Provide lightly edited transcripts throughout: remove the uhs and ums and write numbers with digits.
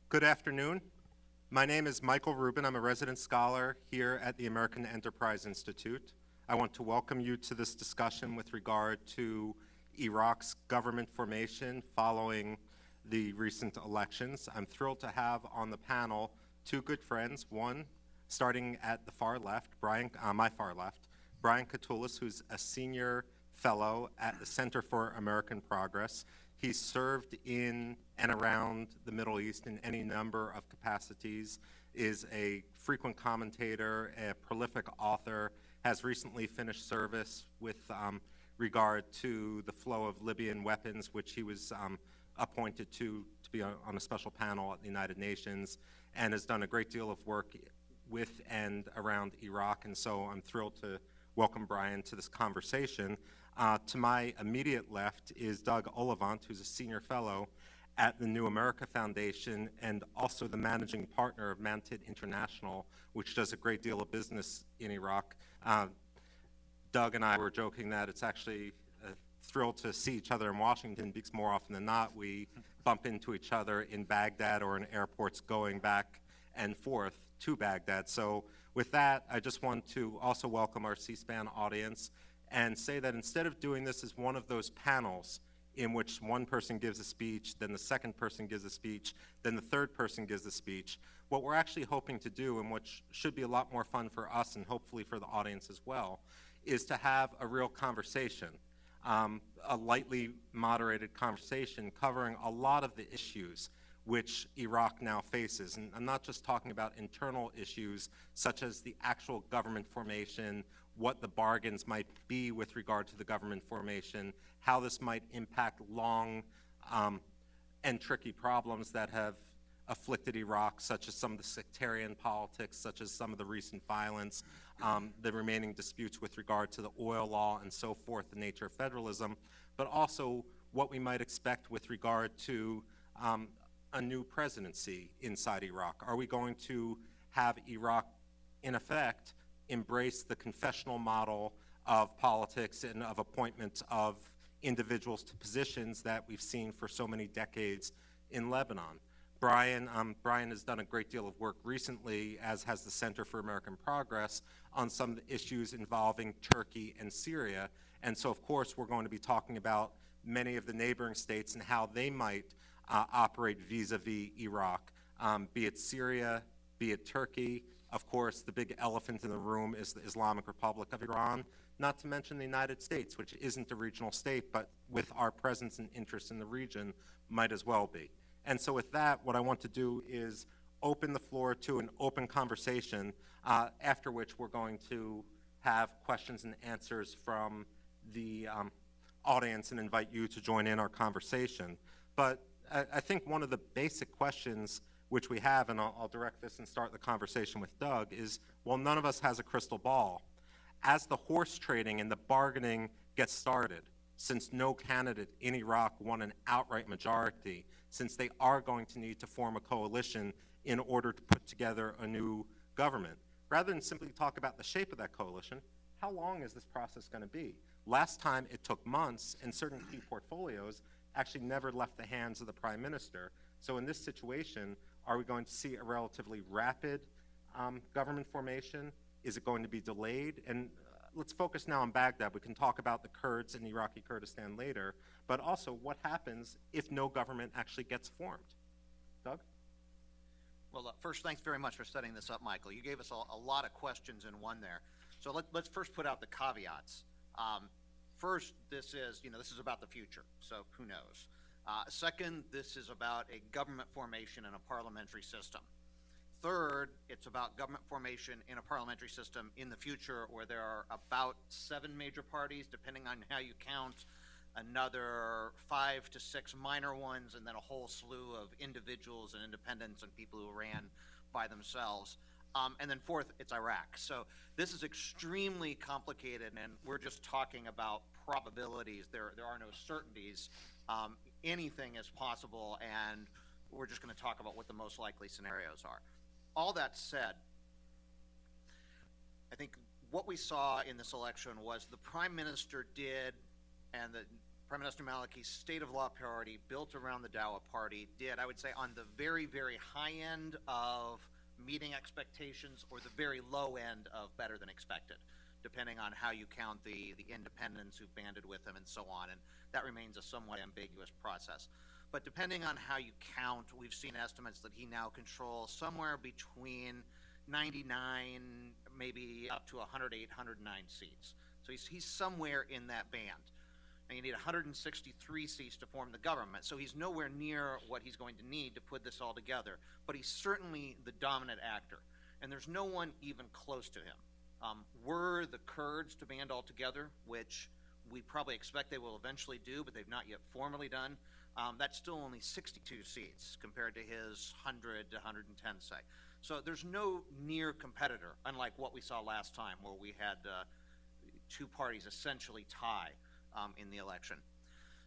Good afternoon. My name is Michael Rubin. I'm a resident scholar here at the American Enterprise Institute. I want to welcome you to this discussion with regard to Iraq's government formation following the recent elections. I'm thrilled to have on the panel two good friends, one starting at the far left, my far left, Brian Katulis, who's a senior fellow at the Center for American Progress. He's served in and around the Middle East in any number of capacities, is a frequent commentator, a prolific author, has recently finished service with regard to the flow of Libyan weapons, which he was appointed to be on a special panel at the United Nations, and has done a great deal of work with and around Iraq. And so I'm thrilled to welcome Brian to this conversation. To my immediate left is Doug Ollivant, who's a senior fellow at the New America Foundation and also the managing partner of Mantit International, which does a great deal of business in Iraq. Doug and I were joking that it's actually a thrill to see each other in Washington because more often than not we bump into each other in Baghdad or in airports going back and forth to Baghdad. So with that, I just want to also welcome our C-SPAN audience and say that instead of doing this as one of those panels in which one person gives a speech, then the second person gives a speech, then the third person gives a speech, what we're actually hoping to do, and which should be a lot more fun for us and hopefully for the audience as well, is to have a real conversation, a lightly moderated conversation covering a lot of the issues which Iraq now faces. And I'm not just talking about internal issues such as the actual government formation, what the bargains might be with regard to the government formation, how this might impact long and tricky problems that have afflicted Iraq, such as some of the sectarian politics, such as some of the recent violence, the remaining disputes with regard to the oil law and so forth, the nature of federalism, but also what we might expect with regard to a new presidency inside Iraq. Are we going to have Iraq, in effect, embrace the confessional model of politics and of appointment of individuals to positions that we've seen for so many decades in Lebanon? Brian has done a great deal of work recently, as has the Center for American Progress, on some of the issues involving Turkey and Syria. And so, of course, we're going to be talking about many of the neighboring states and how they might operate vis-a-vis Iraq, be it Syria, be it Turkey. Of course, the big elephant in the room is the Islamic Republic of Iran, not to mention the United States, which isn't a regional state, but with our presence and interest in the region, might as well be. And so with that, what I want to do is open the floor to an open conversation, after which we're going to have questions and answers from the audience and invite you to join in our conversation. But I think one of the basic questions which we have, and I'll direct this and start the conversation with Doug, is, well, none of us has a crystal ball. As the horse trading and the bargaining gets started, since no candidate in Iraq won an outright majority, since they are going to need to form a coalition in order to put together a new government, rather than simply talk about the shape of that coalition, how long is this process going to be? Last time it took months, and certain key portfolios actually never left the hands of the Prime Minister. So in this situation, are we going to see a relatively rapid government formation? Is it going to be delayed? And let's focus now on Baghdad. We can talk about the Kurds in Iraqi Kurdistan later, but also what happens if no government actually gets formed? Doug? Well, first, thanks very much for setting this up, Michael. You gave us a lot of questions in one there. So let's first put out the caveats. First, this is about the future, so who knows? Second, this is about a government formation in a parliamentary system. Third, it's about government formation in a parliamentary system in the future where there are about 7 major parties, depending on how you count, another 5 to 6 minor ones, and then a whole slew of individuals and independents and people who ran by themselves. And then fourth, it's Iraq. So this is extremely complicated, and we're just talking about probabilities. There are no certainties. Anything is possible, and we're just going to talk about what the most likely scenarios are. All that said, I think what we saw in this election was the Prime Minister did, and the Prime Minister Maliki's state of law party, built around the Dawa party, did, I would say, on the very, very high end of meeting expectations or the very low end of better than expected, depending on how you count the independents who banded with him and so on. And that remains a somewhat ambiguous process. But depending on how you count, we've seen estimates that he now controls somewhere between 99, maybe up to 108, 109 seats. So he's somewhere in that band. And you need 163 seats to form the government. So he's nowhere near what he's going to need to put this all together. But he's certainly the dominant actor. And there's no one even close to him. Were the Kurds to band all together, which we probably expect they will eventually do, but they've not yet formally done, that's still only 62 seats compared to his 100 to 110, say. So there's no near competitor, unlike what we saw last time, where we had two parties essentially tie in the election.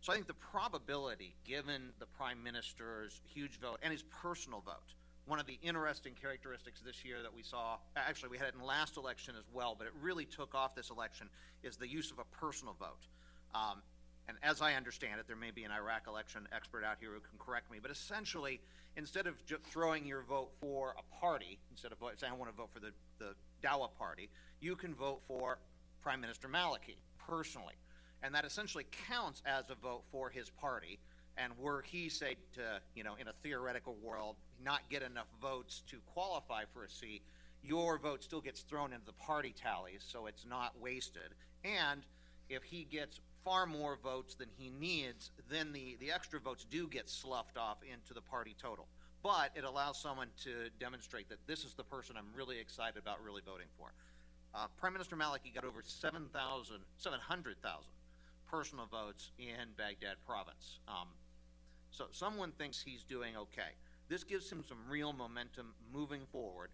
So I think the probability, given the Prime Minister's huge vote and his personal vote, one of the interesting characteristics this year that we saw, actually we had it in the last election as well, but it really took off this election, is the use of a personal vote. And as I understand it, there may be an Iraq election expert out here who can correct me, but essentially, instead of throwing your vote for a party, instead of saying I want to vote for the Dawa party, you can vote for Prime Minister Maliki personally. And that essentially counts as a vote for his party. And were he, say, to, in a theoretical world, not get enough votes to qualify for a seat, your vote still gets thrown into the party tallies, so it's not wasted. And if he gets far more votes than he needs, then the extra votes do get sloughed off into the party total. But it allows someone to demonstrate that this is the person I'm really excited about really voting for. Prime Minister Maliki got over 700,000 personal votes in Baghdad province. So someone thinks he's doing okay. This gives him some real momentum moving forward.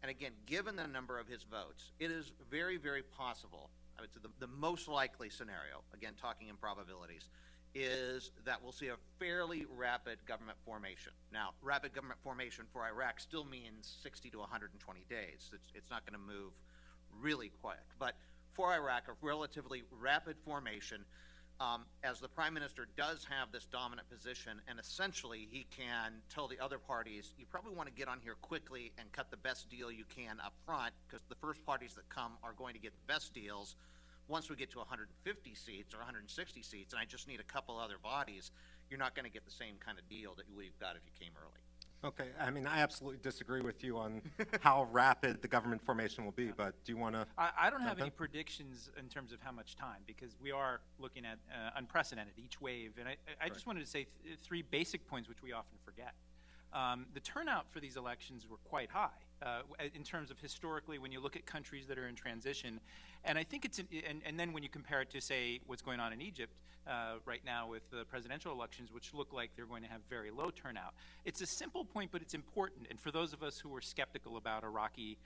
And again, given the number of his votes, it is very, very possible, I would say the most likely scenario, again talking in probabilities, is that we'll see a fairly rapid government formation. Now, rapid government formation for Iraq still means 60 to 120 days. It's not going to move really quick. But for Iraq, a relatively rapid formation, as the Prime Minister does have this dominant position, and essentially he can tell the other parties, you probably want to get on here quickly and cut the best deal you can up front, because the first parties that come are going to get the best deals. Once we get to 150 seats or 160 seats, and I just need a couple other bodies, you're not going to get the same kind of deal that you would have got if you came early. Okay, I mean, I absolutely disagree with you on how rapid the government formation will be, but do you want to? I don't have any predictions in terms of how much time, because we are looking at unprecedented each wave. And I just wanted to say three basic points which we often forget. The turnout for these elections were quite high in terms of historically when you look at countries that are in transition. And I think it's, and then when you compare it to, say, what's going on in Egypt right now with the presidential elections, which look like they're going to have very low turnout. It's a simple point, but it's important. And for those of us who are skeptical about Iraqi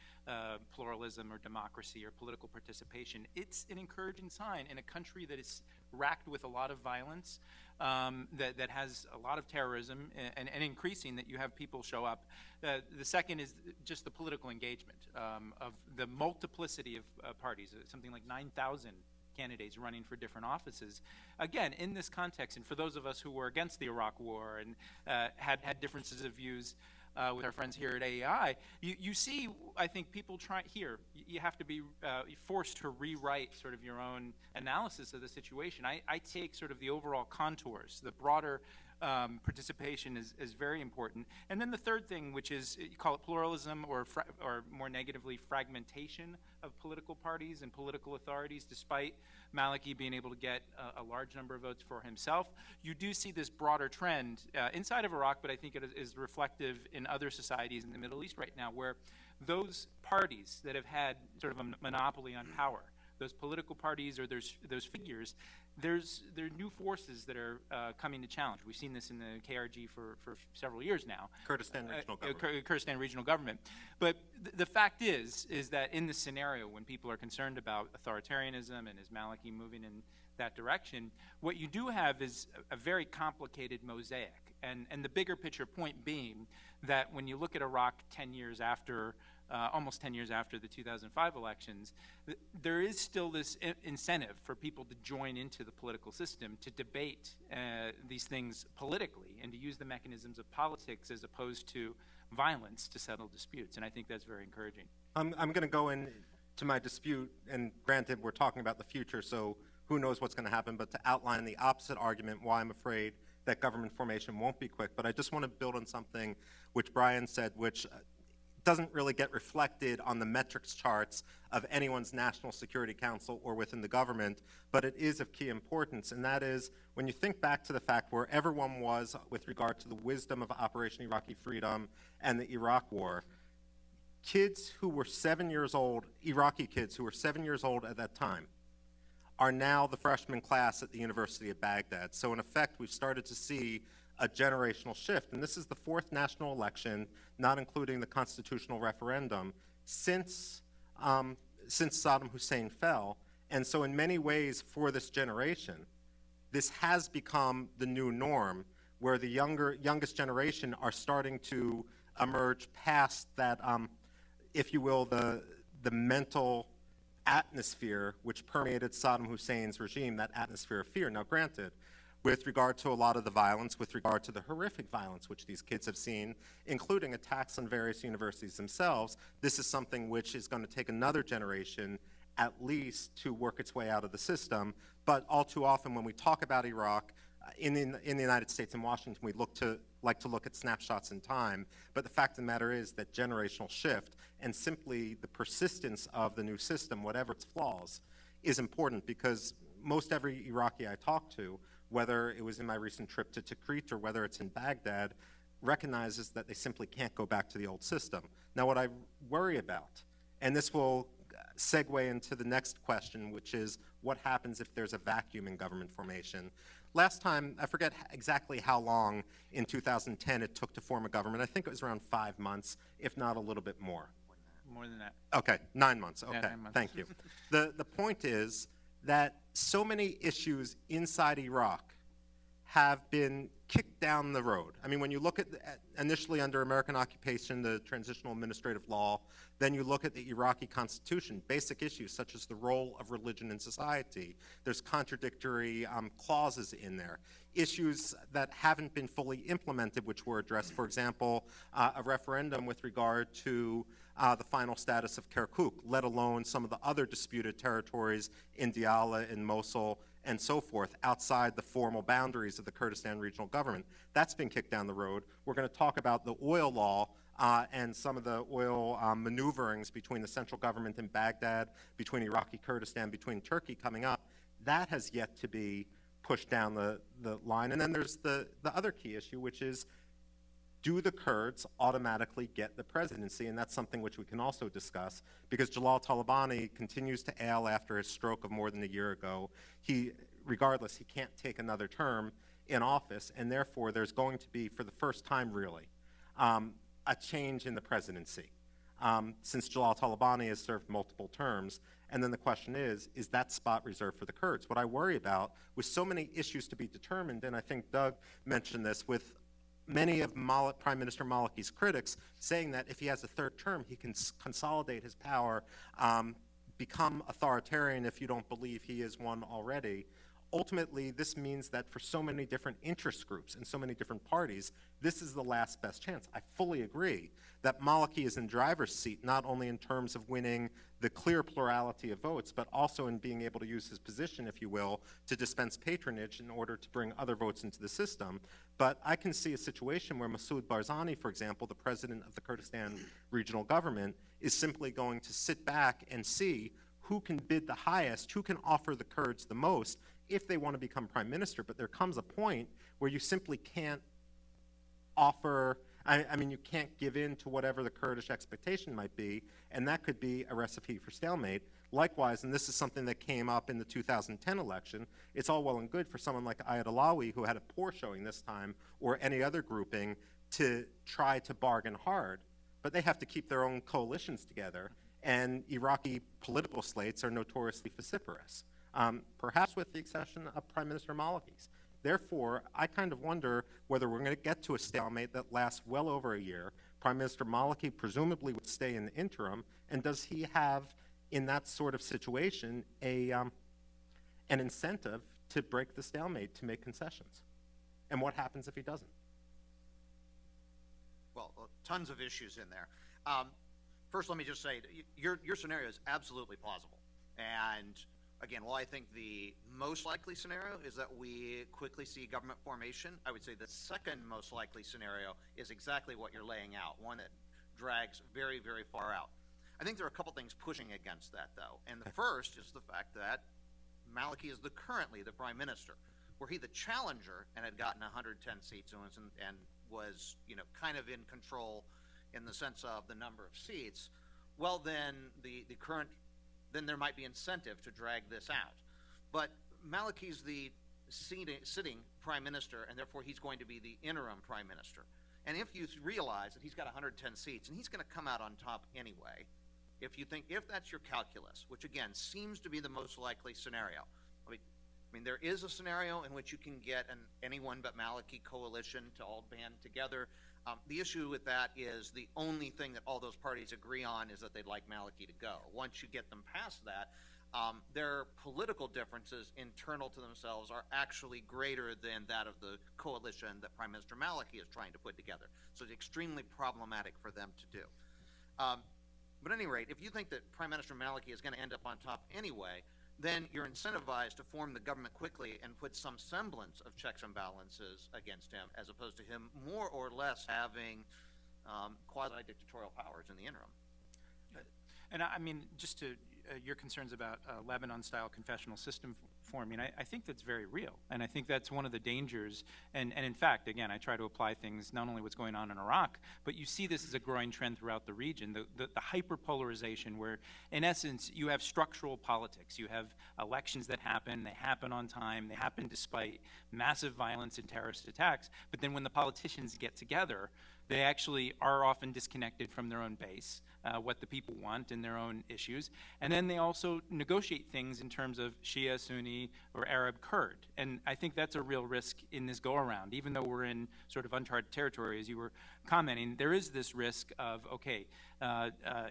pluralism or democracy or political participation, it's an encouraging sign in a country that is racked with a lot of violence, that has a lot of terrorism, and increasing, that you have people show up. The second is just the political engagement of the multiplicity of parties, something like 9,000 candidates running for different offices. Again, in this context, and for those of us who were against the Iraq War and had differences of views with our friends here at AEI, you see, I think people try here, you have to be forced to rewrite sort of your own analysis of the situation. I take sort of the overall contours, the broader participation is very important. And then the third thing, which is, you call it pluralism, or more negatively, fragmentation of political parties and political authorities. Despite Maliki being able to get a large number of votes for himself, you do see this broader trend inside of Iraq, but I think it is reflective in other societies in the Middle East right now, where those parties that have had sort of a monopoly on power, those political parties or those figures, there are new forces that are coming to challenge. We've seen this in the KRG for several years now. Kurdistan Regional Government. Kurdistan Regional Government. But the fact is that in this scenario, when people are concerned about authoritarianism and is Maliki moving in that direction, what you do have is a very complicated mosaic. And the bigger picture point being that when you look at Iraq 10 years after almost 10 years after the 2005 elections, there is still this incentive for people to join into the political system, to debate these things politically, and to use the mechanisms of politics as opposed to violence to settle disputes. And I think that's very encouraging. I'm going to go into my dispute, and granted, we're talking about the future, so who knows what's going to happen, but to outline the opposite argument why I'm afraid that government formation won't be quick. But I just want to build on something which Brian said, which doesn't really get reflected on the metrics charts of anyone's National Security Council or within the government, but it is of key importance, and that is when you think back to the fact where everyone was with regard to the wisdom of Operation Iraqi Freedom and the Iraq War, kids who were 7 years old, Iraqi kids who were 7 years old at that time, are now the freshman class at the University of Baghdad. So in effect, we've started to see a generational shift. And this is the fourth national election, not including the constitutional referendum, since Saddam Hussein fell. And so in many ways, for this generation, this has become the new norm, where the youngest generation are starting to emerge past that, if you will, the mental atmosphere which permeated Saddam Hussein's regime, that atmosphere of fear. Now, granted, with regard to a lot of the violence, with regard to the horrific violence which these kids have seen, including attacks on various universities themselves, this is something which is going to take another generation at least to work its way out of the system. But all too often when we talk about Iraq, in the United States and Washington, we like to look at snapshots in time, but the fact of the matter is that generational shift and simply the persistence of the new system, whatever its flaws, is important, because most every Iraqi I talk to, whether it was in my recent trip to Tikrit or whether it's in Baghdad, recognizes that they simply can't go back to the old system. Now, what I worry about, and this will segue into the next question, which is what happens if there's a vacuum in government formation. Last time, I forget exactly how long in 2010 it took to form a government. I think it was around 5 months, if not a little bit more. More than that. Okay, 9 months. Okay, Yeah, 9 months. Thank you. The point is that so many issues inside Iraq have been kicked down the road. I mean, when you look at initially under American occupation, the transitional administrative law, then you look at the Iraqi constitution, basic issues such as the role of religion in society. There's contradictory clauses in there. Issues that haven't been fully implemented, which were addressed, for example, a referendum with regard to the final status of Kirkuk, let alone some of the other disputed territories in Diyala, in Mosul, and so forth, outside the formal boundaries of the Kurdistan Regional Government. That's been kicked down the road. We're going to talk about the oil law and some of the oil maneuverings between the central government in Baghdad, between Iraqi Kurdistan, between Turkey coming up. That has yet to be pushed down the line. And then there's the other key issue, which is, do the Kurds automatically get the presidency? And that's something which we can also discuss, because Jalal Talabani continues to ail after his stroke of more than a year ago. Regardless, he can't take another term in office, and therefore there's going to be, for the first time really, a change in the presidency, since Jalal Talabani has served multiple terms. And then the question is that spot reserved for the Kurds? What I worry about, with so many issues to be determined, and I think Doug mentioned this, with many of Prime Minister Maliki's critics saying that if he has a third term, he can consolidate his power, become authoritarian if you don't believe he is one already. Ultimately, this means that for so many different interest groups and so many different parties, this is the last best chance. I fully agree that Maliki is in driver's seat, not only in terms of winning the clear plurality of votes, but also in being able to use his position, if you will, to dispense patronage in order to bring other votes into the system. But I can see a situation where Masoud Barzani, for example, the president of the Kurdistan Regional Government, is simply going to sit back and see who can bid the highest, who can offer the Kurds the most if they want to become prime minister. But there comes a point where you simply can't offer, I mean, you can't give in to whatever the Kurdish expectation might be, and that could be a recipe for stalemate. Likewise, and this is something that came up in the 2010 election, it's all well and good for someone like Ayat Alawi, who had a poor showing this time, or any other grouping, to try to bargain hard, but they have to keep their own coalitions together, and Iraqi political slates are notoriously vociferous, perhaps with the exception of Prime Minister Maliki's. Therefore, I kind of wonder whether we're going to get to a stalemate that lasts well over a year, Prime Minister Maliki presumably would stay in the interim, and does he have, in that sort of situation, an incentive to break the stalemate, to make concessions? And what happens if he doesn't? Well, tons of issues in there. First, let me just say, your scenario is absolutely plausible. And again, while I think the most likely scenario is that we quickly see government formation, I would say the second most likely scenario is exactly what you're laying out, one that drags very, very far out. I think there are a couple things pushing against that, though. And the first is the fact that Maliki is currently the prime minister. Were he the challenger and had gotten 110 seats and was kind of in control in the sense of the number of seats, well, then then there might be incentive to drag this out. But Maliki's the sitting prime minister, and therefore he's going to be the interim prime minister. And if you realize that he's got 110 seats and he's going to come out on top anyway, if that's your calculus, which again seems to be the most likely scenario. I mean, there is a scenario in which you can get an anyone but Maliki coalition to all band together. The issue with that is the only thing that all those parties agree on is that they'd like Maliki to go. Once you get them past that, their political differences internal to themselves are actually greater than that of the coalition that Prime Minister Maliki is trying to put together. So it's extremely problematic for them to do. But at any rate, if you think that Prime Minister Maliki is going to end up on top anyway, then you're incentivized to form the government quickly and put some semblance of checks and balances against him, as opposed to him more or less having quasi-dictatorial powers in the interim. And I mean, just to your concerns about Lebanon-style confessional system forming, I think that's very real. And I think that's one of the dangers. And in fact, again, I try to apply things, not only what's going on in Iraq, but you see this as a growing trend throughout the region, the hyper-polarization where, in essence, you have structural politics. You have elections that happen, they happen on time, they happen despite massive violence and terrorist attacks. But then when the politicians get together, they actually are often disconnected from their own base, what the people want and their own issues. And then they also negotiate things in terms of Shia, Sunni, or Arab, Kurd. And I think that's a real risk in this go-around. Even though we're in sort of uncharted territory, as you were commenting, there is this risk of,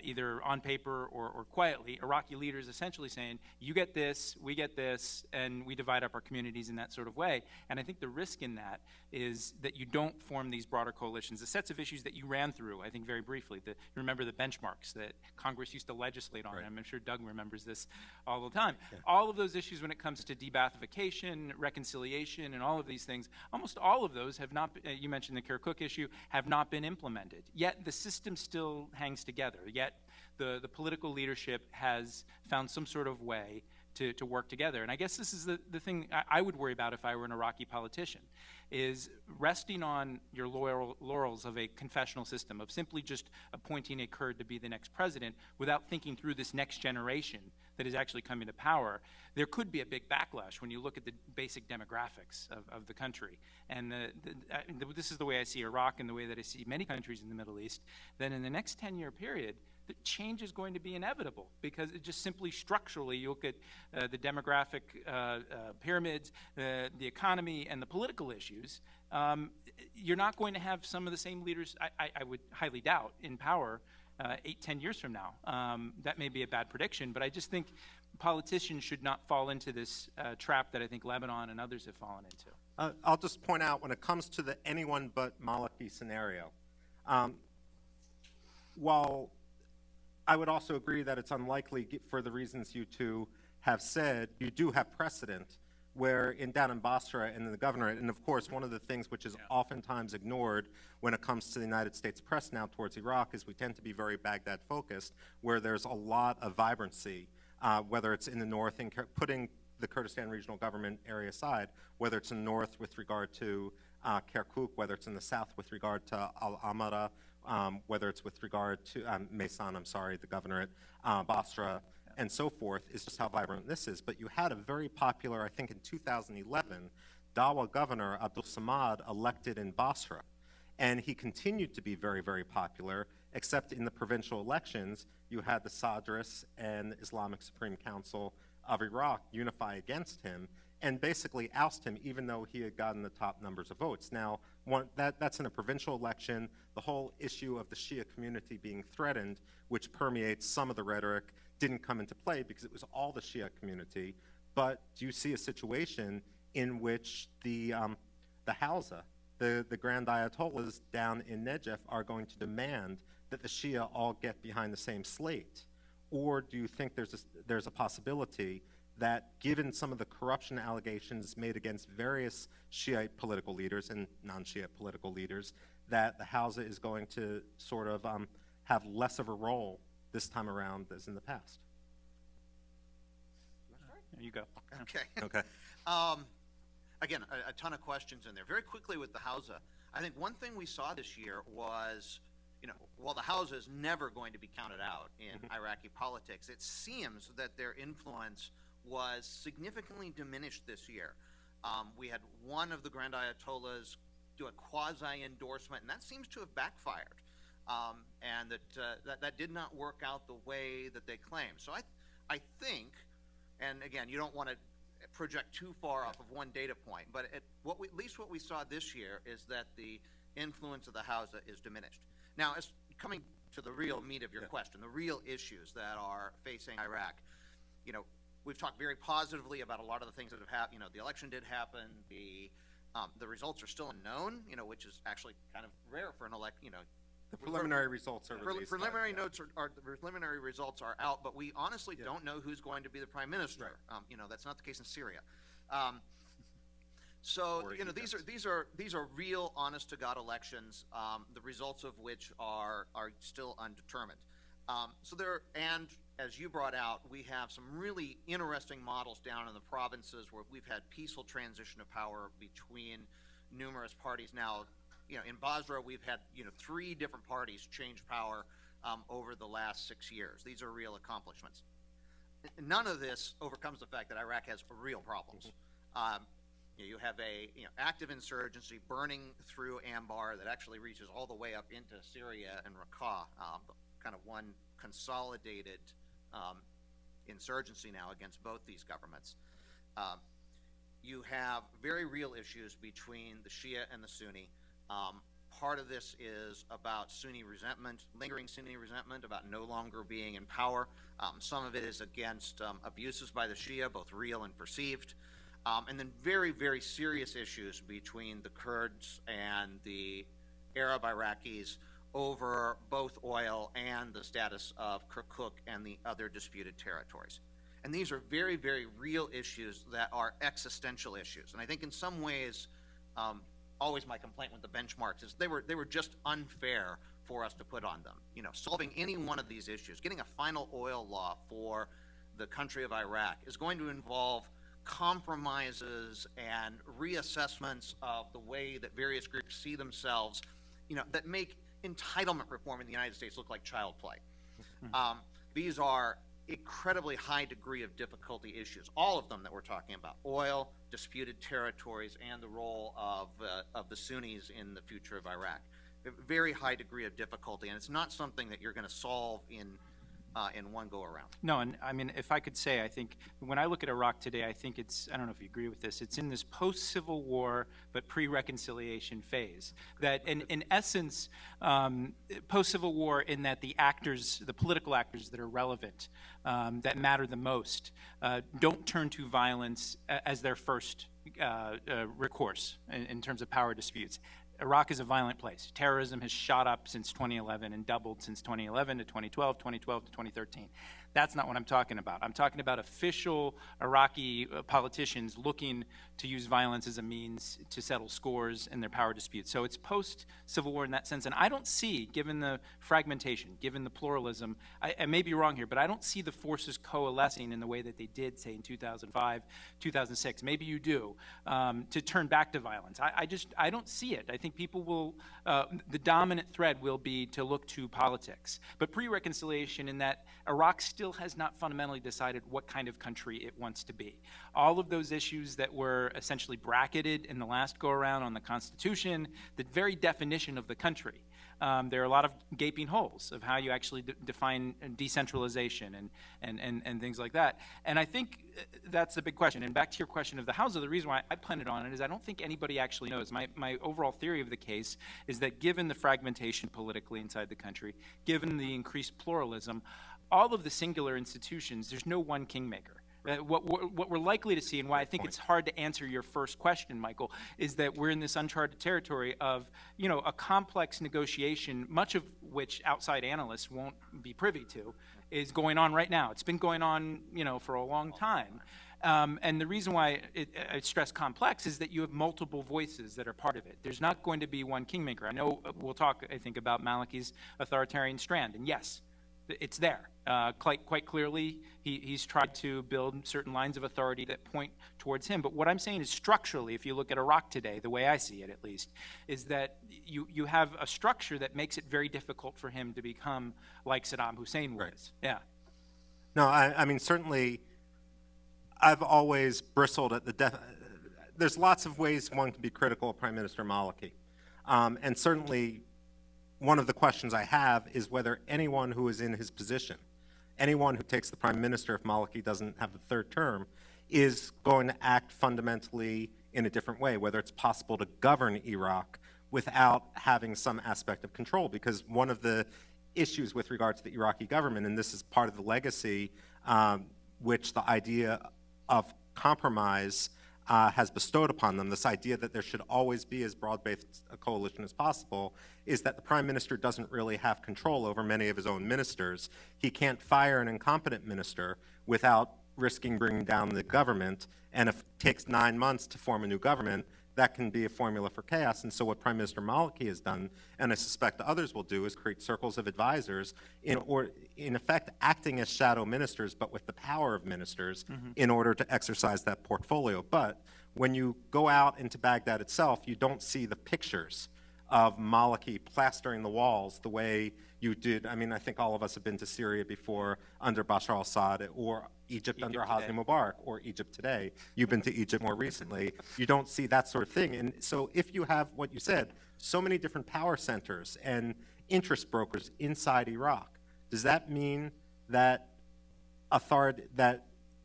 either on paper or quietly, Iraqi leaders essentially saying, you get this, we get this, and we divide up our communities in that sort of way. And I think the risk in that is that you don't form these broader coalitions. The sets of issues that you ran through, I think very briefly, you remember the benchmarks that Congress used to legislate on. Right. I'm sure Doug remembers this all the time. Yeah. All of those issues when it comes to de-Baathification, reconciliation, and all of these things, almost all of those have not, you mentioned the Kirkuk issue, have not been implemented. Yet the system still hangs together. Yet the political leadership has found some sort of way to work together. And I guess this is the thing I would worry about if I were an Iraqi politician, is resting on your laurels of a confessional system, of simply just appointing a Kurd to be the next president without thinking through this next generation that is actually coming to power. There could be a big backlash when you look at the basic demographics of the country. And this is the way I see Iraq and the way that I see many countries in the Middle East, that in the next 10-year period, the change is going to be inevitable, because it just simply structurally, you look at the demographic pyramids, the economy, and the political issues, you're not going to have some of the same leaders, I would highly doubt, in power 8-10 years from now. That may be a bad prediction, but I just think politicians should not fall into this trap that I think Lebanon and others have fallen into. I'll just point out, when it comes to the anyone but Maliki scenario, while I would also agree that it's unlikely, for the reasons you two have said, you do have precedent where down in Basra and in the governorate, and of course one of the things which is oftentimes ignored when it comes to the United States press now towards Iraq is we tend to be very Baghdad focused, where there's a lot of vibrancy, whether it's in the north, in putting the Kurdistan regional government area aside, whether it's in the north with regard to Kirkuk, whether it's in the south with regard to Al-Amara, whether it's with regard to Maysan, the governorate, Basra, and so forth, is just how vibrant this is. But you had a very popular, I think in 2011, Dawa governor Abdul Samad elected in Basra. And he continued to be very, very popular, except in the provincial elections, you had the Sadris and the Islamic Supreme Council of Iraq unify against him and basically oust him, even though he had gotten the top numbers of votes. Now, that's in a provincial election. The whole issue of the Shia community being threatened, which permeates some of the rhetoric, didn't come into play because it was all the Shia community. But do you see a situation in which the Hausa, the Grand Ayatollahs down in Najaf, are going to demand that the Shia all get behind the same slate? Or do you think there's a possibility that, given some of the corruption allegations made against various Shiite political leaders and non-Shiite political leaders, that the Hausa is going to sort of have less of a role this time around as in the past? There you go. Okay. Okay. Again, a ton of questions in there. Very quickly with the Hausa, I think one thing we saw this year was, while the Hausa is never going to be counted out in Iraqi politics, it seems that their influence was significantly diminished this year. We had one of the Grand Ayatollahs do a quasi-endorsement, and that seems to have backfired, and that did not work out the way that they claim. So I think, and again, you don't want to project too far off of one data point, but at least what we saw this year is that the influence of the Hausa is diminished. Now, as coming to the real meat of your question, the real issues that are facing Iraq, we've talked very positively about a lot of the things that have happened. The election did happen. The results are still unknown, which is actually kind of rare for an election. The preliminary results are released. Preliminary preliminary results are out, but we honestly don't know who's going to be the prime minister. Right. That's not the case in Syria. So these are real, honest to God elections, the results of which are still undetermined. And as you brought out, we have some really interesting models down in the provinces where we've had peaceful transition of power between numerous parties. Now, in Basra, we've had 3 different parties change power over the last 6 years. These are real accomplishments. None of this overcomes the fact that Iraq has real problems. You have a active insurgency burning through Anbar that actually reaches all the way up into Syria and Raqqa, kind of one consolidated insurgency now against both these governments. You have very real issues between the Shia and the Sunni. Part of this is about Sunni resentment, lingering Sunni resentment about no longer being in power. Some of it is against abuses by the Shia, both real and perceived. And then very, very serious issues between the Kurds and the Arab Iraqis over both oil and the status of Kirkuk and the other disputed territories. And these are very, very real issues that are existential issues. And I think in some ways, always my complaint with the benchmarks is they were just unfair for us to put on them. Solving any one of these issues, getting a final oil law for the country of Iraq is going to involve compromises and reassessments of the way that various groups see themselves, that make entitlement reform in the United States look like child play. These are incredibly high degree of difficulty issues, all of them that we're talking about: oil, disputed territories, and the role of the Sunnis in the future of Iraq. Very high degree of difficulty, and it's not something that you're going to solve in one go around. No, and I mean, if I could say, I think when I look at Iraq today, I think it's, I don't know if you agree with this, it's in this post-Civil War but pre-reconciliation phase. That in essence, post-Civil War, in that the political actors that are relevant, that matter the most, don't turn to violence as their first recourse in terms of power disputes. Iraq is a violent place. Terrorism has shot up since 2011 and doubled since 2011 to 2012, 2012 to 2013. That's not what I'm talking about. I'm talking about official Iraqi politicians looking to use violence as a means to settle scores in their power disputes. So it's post-Civil War in that sense. And I don't see, given the fragmentation, given the pluralism, I may be wrong here, but I don't see the forces coalescing in the way that they did, say, in 2005, 2006. Maybe you do, to turn back to violence. I don't see it. I think people will, the dominant thread will be to look to politics. But pre-reconciliation, in that Iraq still has not fundamentally decided what kind of country it wants to be. All of those issues that were essentially bracketed in the last go-around on the Constitution, the very definition of the country, there are a lot of gaping holes of how you actually define decentralization and things like that. And I think that's the big question. And back to your question of the how's, the reason why I planted on it is I don't think anybody actually knows. My overall theory of the case is that given the fragmentation politically inside the country, given the increased pluralism, all of the singular institutions, there's no one kingmaker. What we're likely to see, and why I think it's hard to answer your first question, Michael, is that we're in this uncharted territory of, a complex negotiation, much of which outside analysts won't be privy to, is going on right now. It's been going on, for a long time. And the reason why I stress complex is that you have multiple voices that are part of it. There's not going to be one kingmaker. I know we'll talk, I think, about Maliki's authoritarian strand, and yes, it's there. Quite clearly, he's tried to build certain lines of authority that point towards him. But what I'm saying is structurally, if you look at Iraq today, the way I see it at least, is that you have a structure that makes it very difficult for him to become like Saddam Hussein was. Right. Yeah. No, I mean, certainly, I've always bristled at the death. There's lots of ways one can be critical of Prime Minister Maliki. And certainly, one of the questions I have is whether anyone who is in his position, anyone who takes the prime minister if Maliki doesn't have the third term, is going to act fundamentally in a different way, whether it's possible to govern Iraq without having some aspect of control. Because one of the issues with regard to the Iraqi government, and this is part of the legacy which the idea of compromise has bestowed upon them, this idea that there should always be as broad-based a coalition as possible, is that the prime minister doesn't really have control over many of his own ministers. He can't fire an incompetent minister without risking bringing down the government, and if it takes 9 months to form a new government, that can be a formula for chaos. And so what Prime Minister Maliki has done, and I suspect others will do, is create circles of advisors, in effect acting as shadow ministers, but with the power of ministers in order to exercise that portfolio. But when you go out into Baghdad itself, you don't see the pictures of Maliki plastering the walls the way you did. I mean, I think all of us have been to Syria before under Bashar al-Assad, or Egypt under Hosni Mubarak, or Egypt today. You've been to Egypt more recently. You don't see that sort of thing. And so if you have, what you said, so many different power centers and interest brokers inside Iraq, does that mean that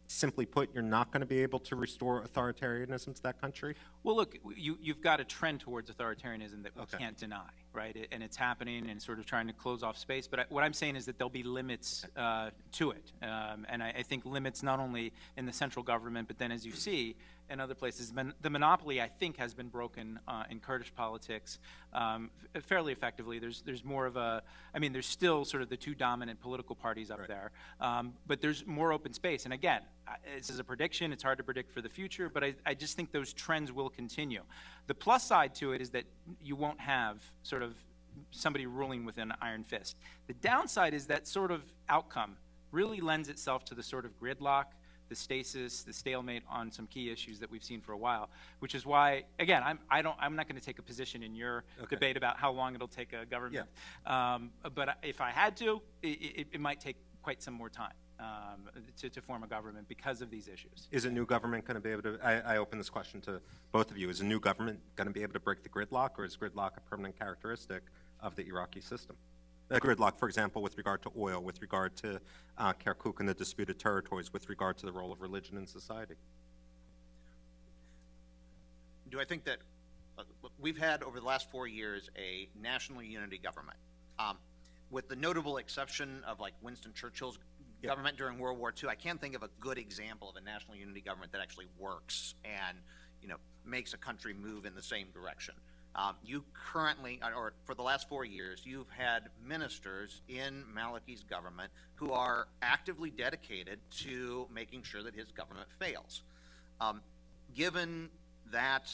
simply put, you're not going to be able to restore authoritarianism to that country? Well, look, you've got a trend towards authoritarianism that we can't deny, right? And it's happening and sort of trying to close off space. But what I'm saying is that there'll be limits to it. And I think limits not only in the central government, but then as you see in other places. The monopoly, I think, has been broken in Kurdish politics fairly effectively. There's more of there's still sort of the two dominant political parties up there. But there's more open space. And again, this is a prediction. It's hard to predict for the future, but I just think those trends will continue. The plus side to it is that you won't have sort of somebody ruling with an iron fist. The downside is that sort of outcome really lends itself to the sort of gridlock, the stasis, the stalemate on some key issues that we've seen for a while, which is why, again, I'm not going to take a position in your debate about how long it'll take a government. But if I had to, it might take quite some more time to form a government because of these issues. Is a new government going to be able to, I open this question to both of you, is a new government going to be able to break the gridlock, or is gridlock a permanent characteristic of the Iraqi system? Gridlock, for example, with regard to oil, with regard to Kirkuk and the disputed territories, with regard to the role of religion in society. Do I think that we've had over the last 4 years a national unity government, with the notable exception of like Winston Churchill's government during World War II. I can't think of a good example of a national unity government that actually works and makes a country move in the same direction. You currently, or for the last 4 years, you've had ministers in Maliki's government who are actively dedicated to making sure that his government fails. Given that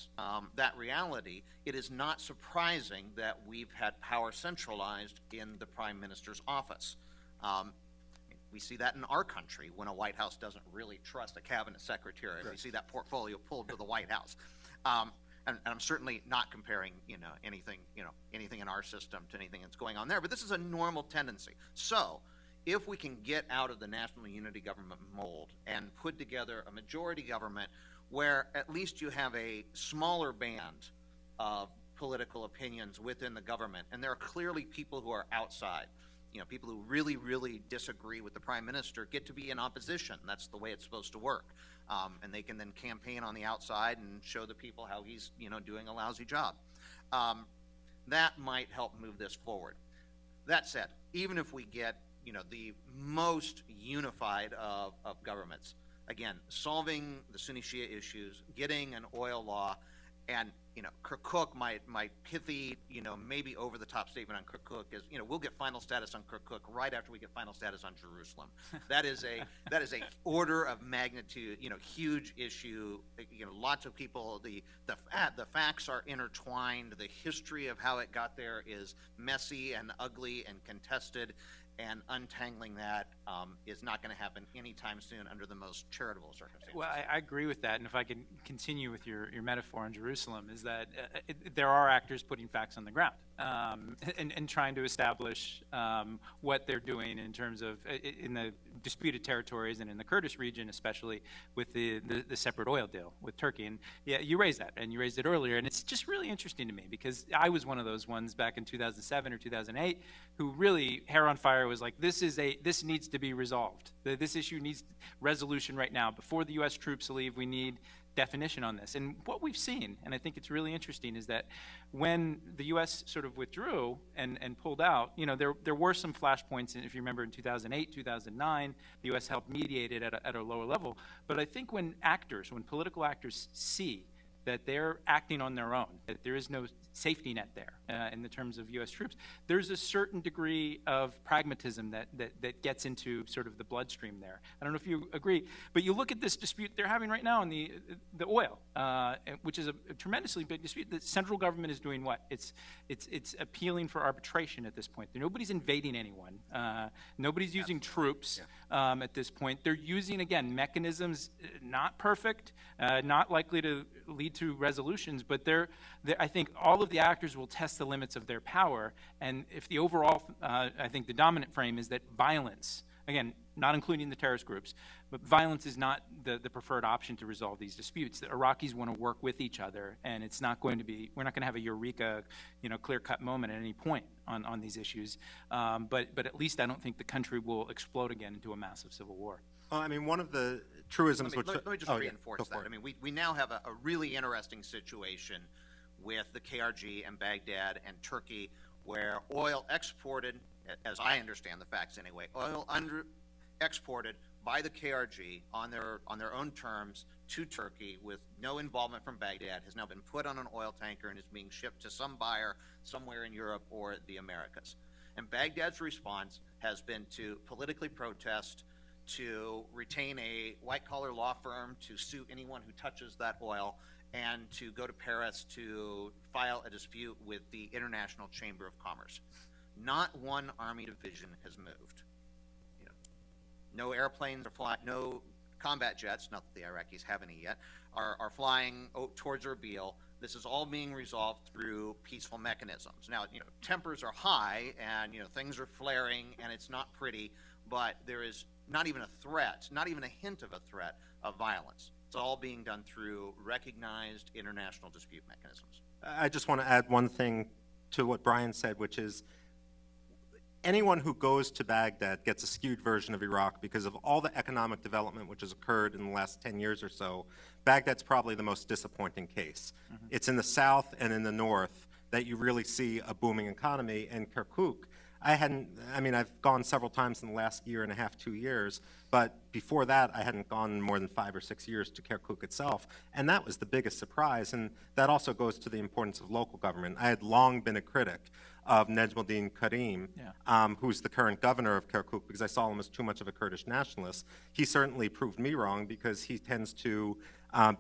reality, it is not surprising that we've had power centralized in the Prime Minister's office. We see that in our country when a White House doesn't really trust a cabinet secretary. Right. We see that portfolio pulled to the White House. And I'm certainly not comparing, anything in our system to anything that's going on there. But this is a normal tendency. So, if we can get out of the national unity government mold and put together a majority government where at least you have a smaller band of political opinions within the government, and there are clearly people who are outside. People who really, really disagree with the prime minister get to be in opposition. That's the way it's supposed to work. And they can then campaign on the outside and show the people how he's, doing a lousy job. That might help move this forward. That said, even if we get, the most unified of governments, again, solving the Sunni Shia issues, getting an oil law, and Kirkuk, my pithy, maybe over the top statement on Kirkuk is, we'll get final status on Kirkuk right after we get final status on Jerusalem. That is a order of magnitude, huge issue. Lots of people, the facts are intertwined. The history of how it got there is messy and ugly and contested. And untangling that is not going to happen anytime soon under the most charitable circumstances. Well, I agree with that, and if I can continue with your metaphor on Jerusalem, is that there are actors putting facts on the ground and trying to establish what they're doing in terms of in the disputed territories and in the Kurdish region, especially with the separate oil deal with Turkey. And yeah, you raised that, and you raised it earlier, and it's just really interesting to me because I was one of those ones back in 2007 or 2008 who really hair on fire was like, this needs to be resolved. This issue needs resolution right now. Before the U.S. troops leave, we need definition on this. And what we've seen, and I think it's really interesting, is that when the U.S. sort of withdrew and pulled out, there were some flashpoints, and if you remember in 2008, 2009, the U.S. helped mediate it at a lower level. But I think when political actors see that they're acting on their own, that there is no safety net there in the terms of U.S. troops, there's a certain degree of pragmatism that gets into sort of the bloodstream there. I don't know if you agree, but you look at this dispute they're having right now on the oil, which is a tremendously big dispute. The central government is doing what? It's appealing for arbitration at this point. Nobody's invading anyone. Nobody's using troops at this point. They're using, again, mechanisms not perfect, not likely to lead to resolutions, but I think all of the actors will test the limits of their power, and if the overall, I think the dominant frame is that violence, again, not including the terrorist groups, but violence is not the preferred option to resolve these disputes. The Iraqis want to work with each other, and it's not going to be, we're not going to have a eureka, clear-cut moment at any point on these issues, but at least I don't think the country will explode again into a massive civil war. Well, I mean, one of the truisms Let me just reinforce that. I mean, we now have a really interesting situation with the KRG and Baghdad and Turkey, where oil exported, as I understand the facts anyway, exported by the KRG on their own terms to Turkey with no involvement from Baghdad has now been put on an oil tanker and is being shipped to some buyer somewhere in Europe or the Americas. And Baghdad's response has been to politically protest, to retain a white-collar law firm to sue anyone who touches that oil, and to go to Paris to file a dispute with the International Chamber of Commerce. Not one army division has moved. No airplanes are flying, no combat jets, not that the Iraqis have any yet, are flying towards Erbil. This is all being resolved through peaceful mechanisms. Now, tempers are high and, things are flaring and it's not pretty, but there is not even a threat, not even a hint of a threat of violence. It's all being done through recognized international dispute mechanisms. I just want to add one thing to what Brian said, which is anyone who goes to Baghdad gets a skewed version of Iraq because of all the economic development which has occurred in the last 10 years or so. Baghdad's probably the most disappointing case. Mm-hmm. It's in the south and in the north that you really see a booming economy, and Kirkuk, I've gone several times in the last year and a half, 2 years, but before that, I hadn't gone more than 5 or 6 years to Kirkuk itself, and that was the biggest surprise, and that also goes to the importance of local government. I had long been a critic of Nejmuddin Karim, who's the current governor of Kirkuk, because I saw him as too much of a Kurdish nationalist. He certainly proved me wrong because he tends to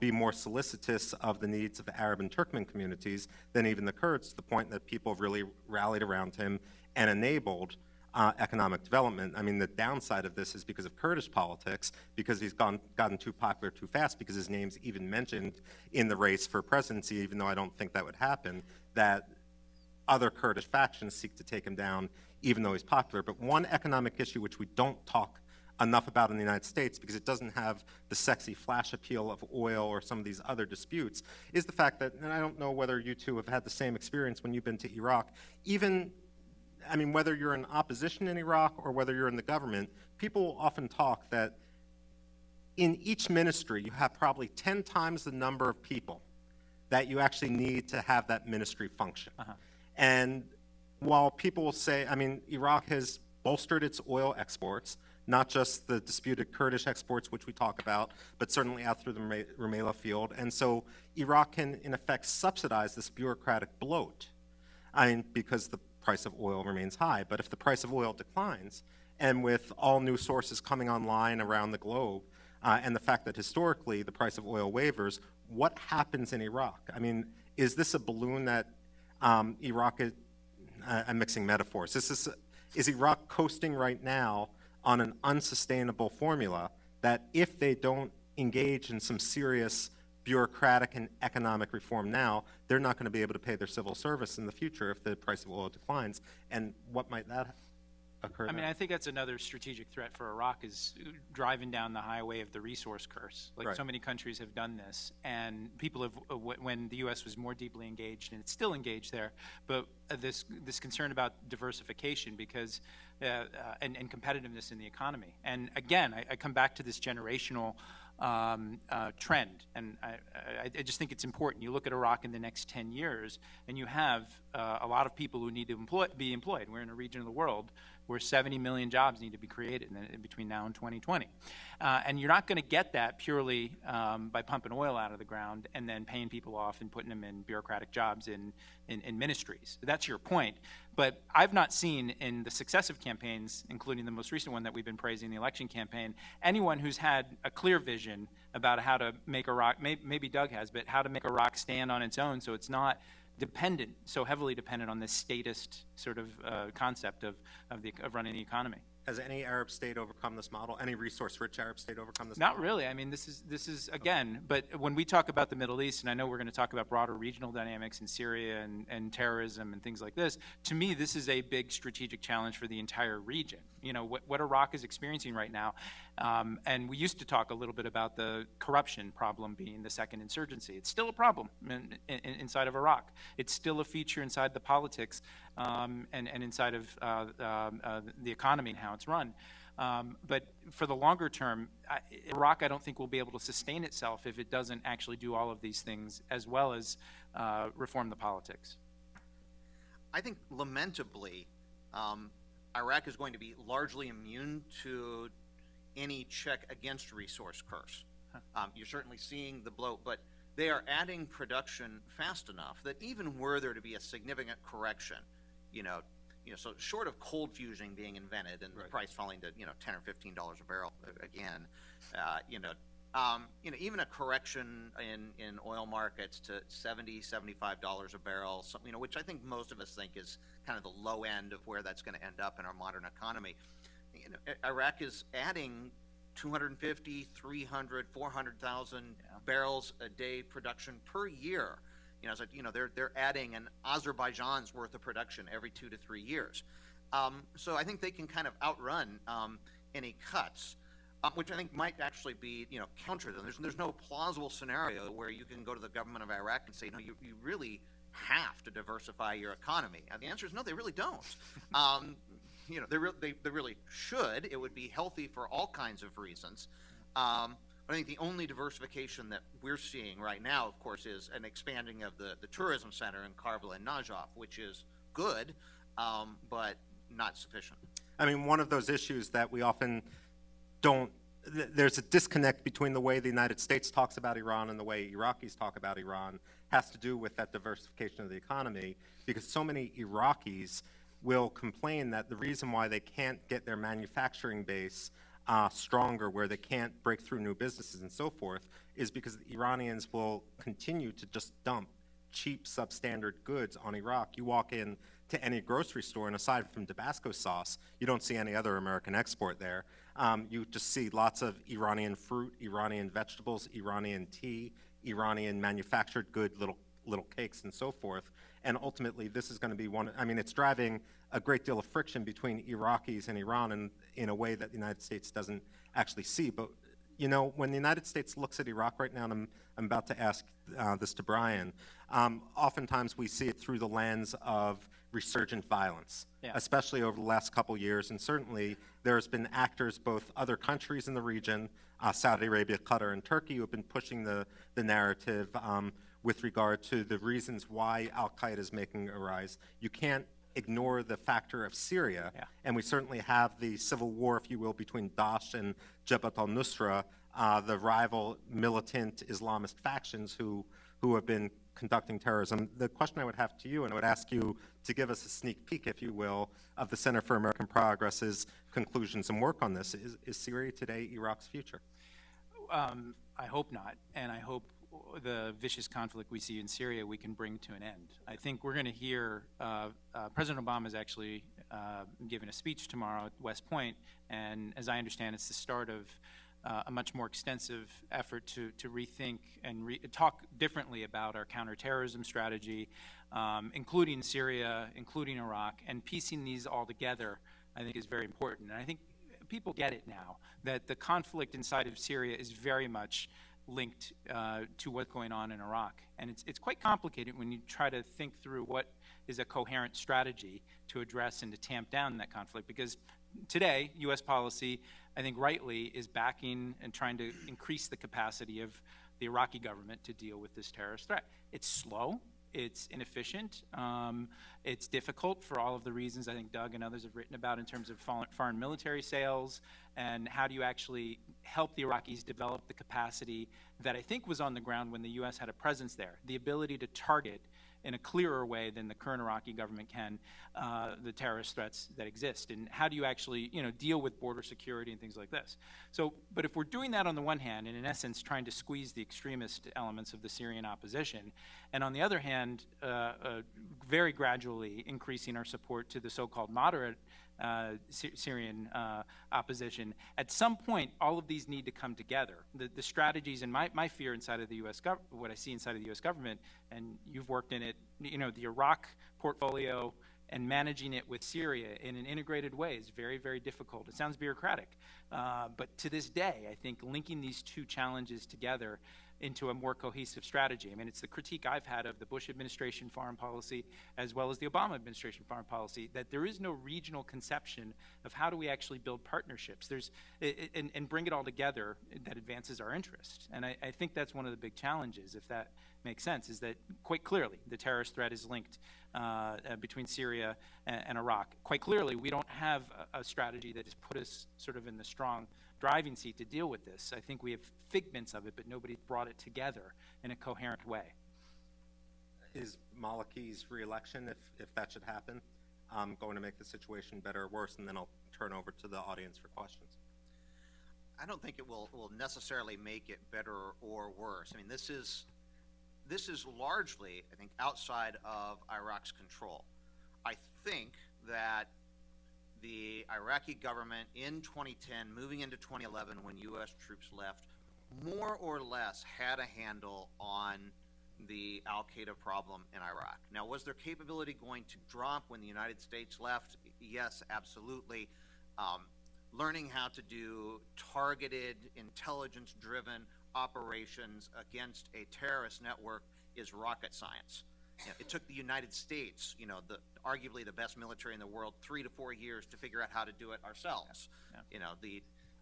be more solicitous of the needs of the Arab and Turkmen communities than even the Kurds, to the point that people really rallied around him and enabled economic development. I mean, the downside of this is because of Kurdish politics, because he's gotten too popular too fast, because his name's even mentioned in the race for presidency, even though I don't think that would happen, that other Kurdish factions seek to take him down, even though he's popular. But one economic issue which we don't talk enough about in the United States because it doesn't have the sexy flash appeal of oil or some of these other disputes, is the fact that, and I don't know whether you two have had the same experience when you've been to Iraq, whether you're in opposition in Iraq or whether you're in the government, people often talk that in each ministry you have probably 10 times the number of people that you actually need to have that ministry function. And while people will say, Iraq has bolstered its oil exports, not just the disputed Kurdish exports, which we talk about, but certainly out through the Rumaila field. And so Iraq can, in effect, subsidize this bureaucratic bloat, because the price of oil remains high. But if the price of oil declines, and with all new sources coming online around the globe, and the fact that historically the price of oil wavers, what happens in Iraq? Is this a balloon that Iraq is, I'm mixing metaphors. Is Iraq coasting right now on an unsustainable formula that if they don't engage in some serious bureaucratic and economic reform now, they're not going to be able to pay their civil service in the future if the price of oil declines? And what might that occur? I think that's another strategic threat for Iraq, is driving down the highway of the resource curse. Like, right. So many countries have done this, and people have, when the U.S. was more deeply engaged, and it's still engaged there, but this concern about diversification because and competitiveness in the economy. And again, I come back to this generational trend, and I just think it's important. You look at Iraq in the next 10 years, and you have a lot of people who need to be employed. We're in a region of the world where 70 million jobs need to be created in between now and 2020. And you're not going to get that purely by pumping oil out of the ground and then paying people off and putting them in bureaucratic jobs in ministries. That's your point. But I've not seen in the successive campaigns, including the most recent one that we've been praising, the election campaign, anyone who's had a clear vision about how to make Iraq, maybe Doug has, but how to make Iraq stand on its own so it's not dependent, so heavily dependent on this statist sort of concept of running the economy. Has any Arab state overcome this model? Any resource-rich Arab state overcome this Not model? really. This is again, but when we talk about the Middle East, and I know we're going to talk about broader regional dynamics in Syria and terrorism and things like this, to me, this is a big strategic challenge for the entire region. What Iraq is experiencing right now, and we used to talk a little bit about the corruption problem being the second insurgency. It's still a problem inside of Iraq. It's still a feature inside the politics and inside of the economy and how it's run. But for the longer term, Iraq, I don't think will be able to sustain itself if it doesn't actually do all of these things as well as reform the politics. I think, lamentably, Iraq is going to be largely immune to any check against resource curse. You're certainly seeing the bloat, but they are adding production fast enough that even were there to be a significant correction, so short of cold fusion being invented and right. the price falling to $10 or $15 a barrel again, even a correction in oil markets to $70, $75 a barrel, which I think most of us think is kind of the low end of where that's going to end up in our modern economy. Iraq is adding 250, 300, 400,000 barrels a day production per year. They're adding an Azerbaijan's worth of production every 2 to 3 years. So I think they can kind of outrun any cuts, which I think might actually be, counter them. There's no plausible scenario where you can go to the government of Iraq and say, no, you really have to diversify your economy. And the answer is no, they really don't. They really should. It would be healthy for all kinds of reasons. I think the only diversification that we're seeing right now, of course, is an expanding of the tourism center in Karbala and Najaf, which is good, but not sufficient. One of those issues that we often don't, there's a disconnect between the way the United States talks about Iran and the way Iraqis talk about Iran, has to do with that diversification of the economy, because so many Iraqis will complain that the reason why they can't get their manufacturing base stronger, where they can't break through new businesses and so forth, is because the Iranians will continue to just dump cheap substandard goods on Iraq. You walk in to any grocery store, and aside from Tabasco sauce, you don't see any other American export there. You just see lots of Iranian fruit, Iranian vegetables, Iranian tea, Iranian manufactured good little cakes and so forth. And ultimately, this is going to be it's driving a great deal of friction between Iraqis and Iran in a way that the United States doesn't actually see. But, when the United States looks at Iraq right now, and I'm about to ask this to Brian, oftentimes we see it through the lens of resurgent violence, especially over the last couple years. And certainly there's been actors, both other countries in the region, Saudi Arabia, Qatar, and Turkey, who have been pushing the narrative with regard to the reasons why al-Qaeda is making a rise. You can't ignore the factor of Syria, and we certainly have the civil war, if you will, between Daesh and Jabhat al-Nusra, the rival militant Islamist factions who have been conducting terrorism. The question I would have to you, and I would ask you to give us a sneak peek, if you will, of the Center for American Progress's conclusions and work on this. Is Syria today Iraq's future? I hope not, and I hope the vicious conflict we see in Syria we can bring to an end. I think we're going to hear President Obama is actually giving a speech tomorrow at West Point, and as I understand, it's the start of a much more extensive effort to rethink and talk differently about our counterterrorism strategy, including Syria, including Iraq, and piecing these all together, I think, is very important. And I think people get it now, that the conflict inside of Syria is very much linked to what's going on in Iraq. And it's quite complicated when you try to think through what is a coherent strategy to address and to tamp down that conflict, because today, U.S. policy, I think rightly, is backing and trying to increase the capacity of the Iraqi government to deal with this terrorist threat. It's slow, it's inefficient, it's difficult for all of the reasons I think Doug and others have written about in terms of foreign military sales, and how do you actually help the Iraqis develop the capacity that I think was on the ground when the U.S. had a presence there, the ability to target in a clearer way than the current Iraqi government can the terrorist threats that exist, and how do you actually deal with border security and things like this. So, but if we're doing that on the one hand, and in essence trying to squeeze the extremist elements of the Syrian opposition, and on the other hand very gradually increasing our support to the so-called moderate Syrian opposition, at some point all of these need to come together. The strategies, and my fear inside of the U.S. what I see inside of the U.S. government, and you've worked in it, the Iraq portfolio and managing it with Syria in an integrated way is very, very difficult. It sounds bureaucratic, but to this day, I think linking these two challenges together into a more cohesive strategy. I mean, it's the critique I've had of the Bush administration foreign policy as well as the Obama administration foreign policy, that there is no regional conception of how do we actually build partnerships and bring it all together that advances our interest. And I think that's one of the big challenges, if that makes sense, is that quite clearly the terrorist threat is linked between Syria and Iraq. Quite clearly, we don't have a strategy that has put us sort of in the strong driving seat to deal with this. I think we have figments of it, but nobody's brought it together in a coherent way. Is Maliki's re-election, if that should happen, going to make the situation better or worse? And then I'll turn over to the audience for questions. I don't think it will necessarily make it better or worse. I mean, this is largely, I think, outside of Iraq's control. I think that the Iraqi government in 2010, moving into 2011 when U.S. troops left, more or less had a handle on the al-Qaeda problem in Iraq. Now, was their capability going to drop when the United States left? Yes, absolutely. Learning how to do targeted, intelligence-driven operations against a terrorist network is rocket science. It took the United States, arguably the best military in the world, 3 to 4 years to figure out how to do it ourselves.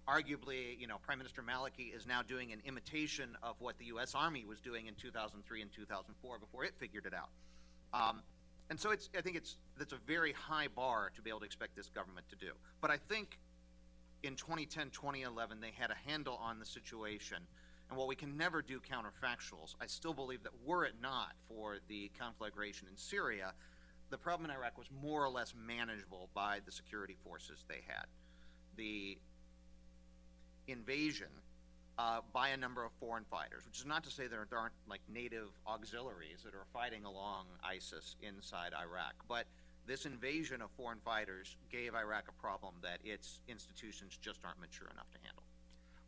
Arguably, Prime Minister Maliki is now doing an imitation of what the U.S. Army was doing in 2003 and 2004 before it figured it out. And so I think that's a very high bar to be able to expect this government to do. But I think in 2010, 2011, they had a handle on the situation. And while we can never do counterfactuals, I still believe that were it not for the conflagration in Syria, the problem in Iraq was more or less manageable by the security forces they had. The invasion by a number of foreign fighters, which is not to say there aren't like native auxiliaries that are fighting along ISIS inside Iraq, but this invasion of foreign fighters gave Iraq a problem that its institutions just aren't mature enough to handle.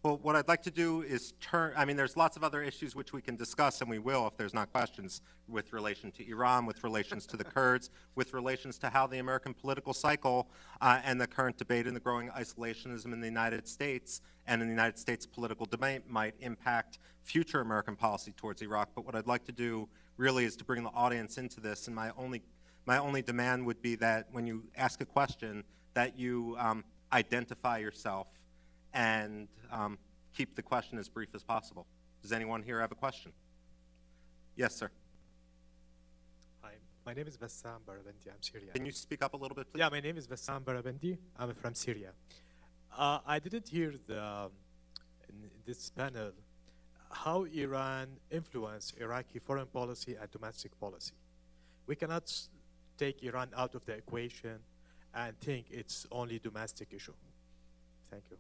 Well, what I'd like to do is there's lots of other issues which we can discuss, and we will if there's not questions, with relation to Iran, with relations to the Kurds, with relations to how the American political cycle and the current debate and the growing isolationism in the United States and in the United States political debate might impact future American policy towards Iraq. But what I'd like to do really is to bring the audience into this, and my only demand would be that when you ask a question, that you identify yourself and keep the question as brief as possible. Does anyone here have a question? Yes, sir. Hi, my name is Bassam Barabendi. I'm Syrian. Can you speak up a little bit, please? Yeah, my name is Bassam Barabendi. I'm from Syria. I didn't hear in this panel how Iran influenced Iraqi foreign policy and domestic policy. We cannot take Iran out of the equation and think it's only domestic issue. Thank you.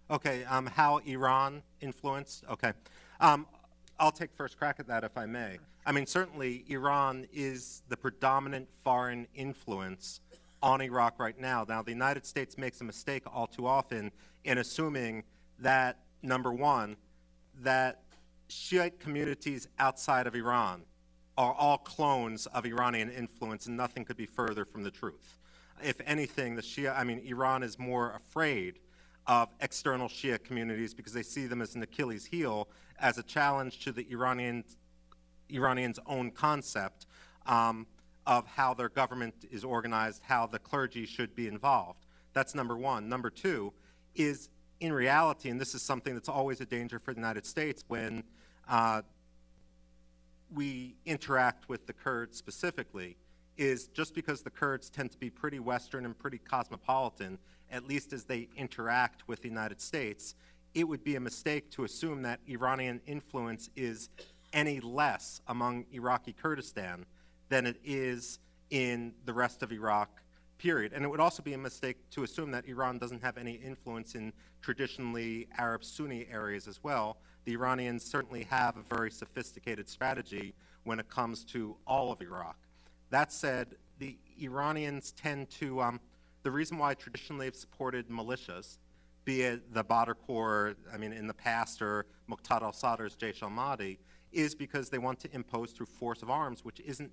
Okay, how Iran influenced? Okay. I'll take first crack at that if I may. I mean, certainly Iran is the predominant foreign influence on Iraq right now. Now, the United States makes a mistake all too often in assuming that, number one, that Shiite communities outside of Iran are all clones of Iranian influence, and nothing could be further from the truth. If anything, Iran is more afraid of external Shia communities because they see them as an Achilles heel, as a challenge to the Iranians' own concept of how their government is organized, how the clergy should be involved. That's number one. Number two is, in reality, and this is something that's always a danger for the United States when we interact with the Kurds specifically, is just because the Kurds tend to be pretty Western and pretty cosmopolitan, at least as they interact with the United States, it would be a mistake to assume that Iranian influence is any less among Iraqi Kurdistan than it is in the rest of Iraq, period. And it would also be a mistake to assume that Iran doesn't have any influence in traditionally Arab Sunni areas as well. The Iranians certainly have a very sophisticated strategy when it comes to all of Iraq. That said, the Iranians tend to, the reason why traditionally they've supported militias, be it the Badr Corps, in the past, or Muqtada al-Sadr's Jaish al-Mahdi, is because they want to impose through force of arms, which isn't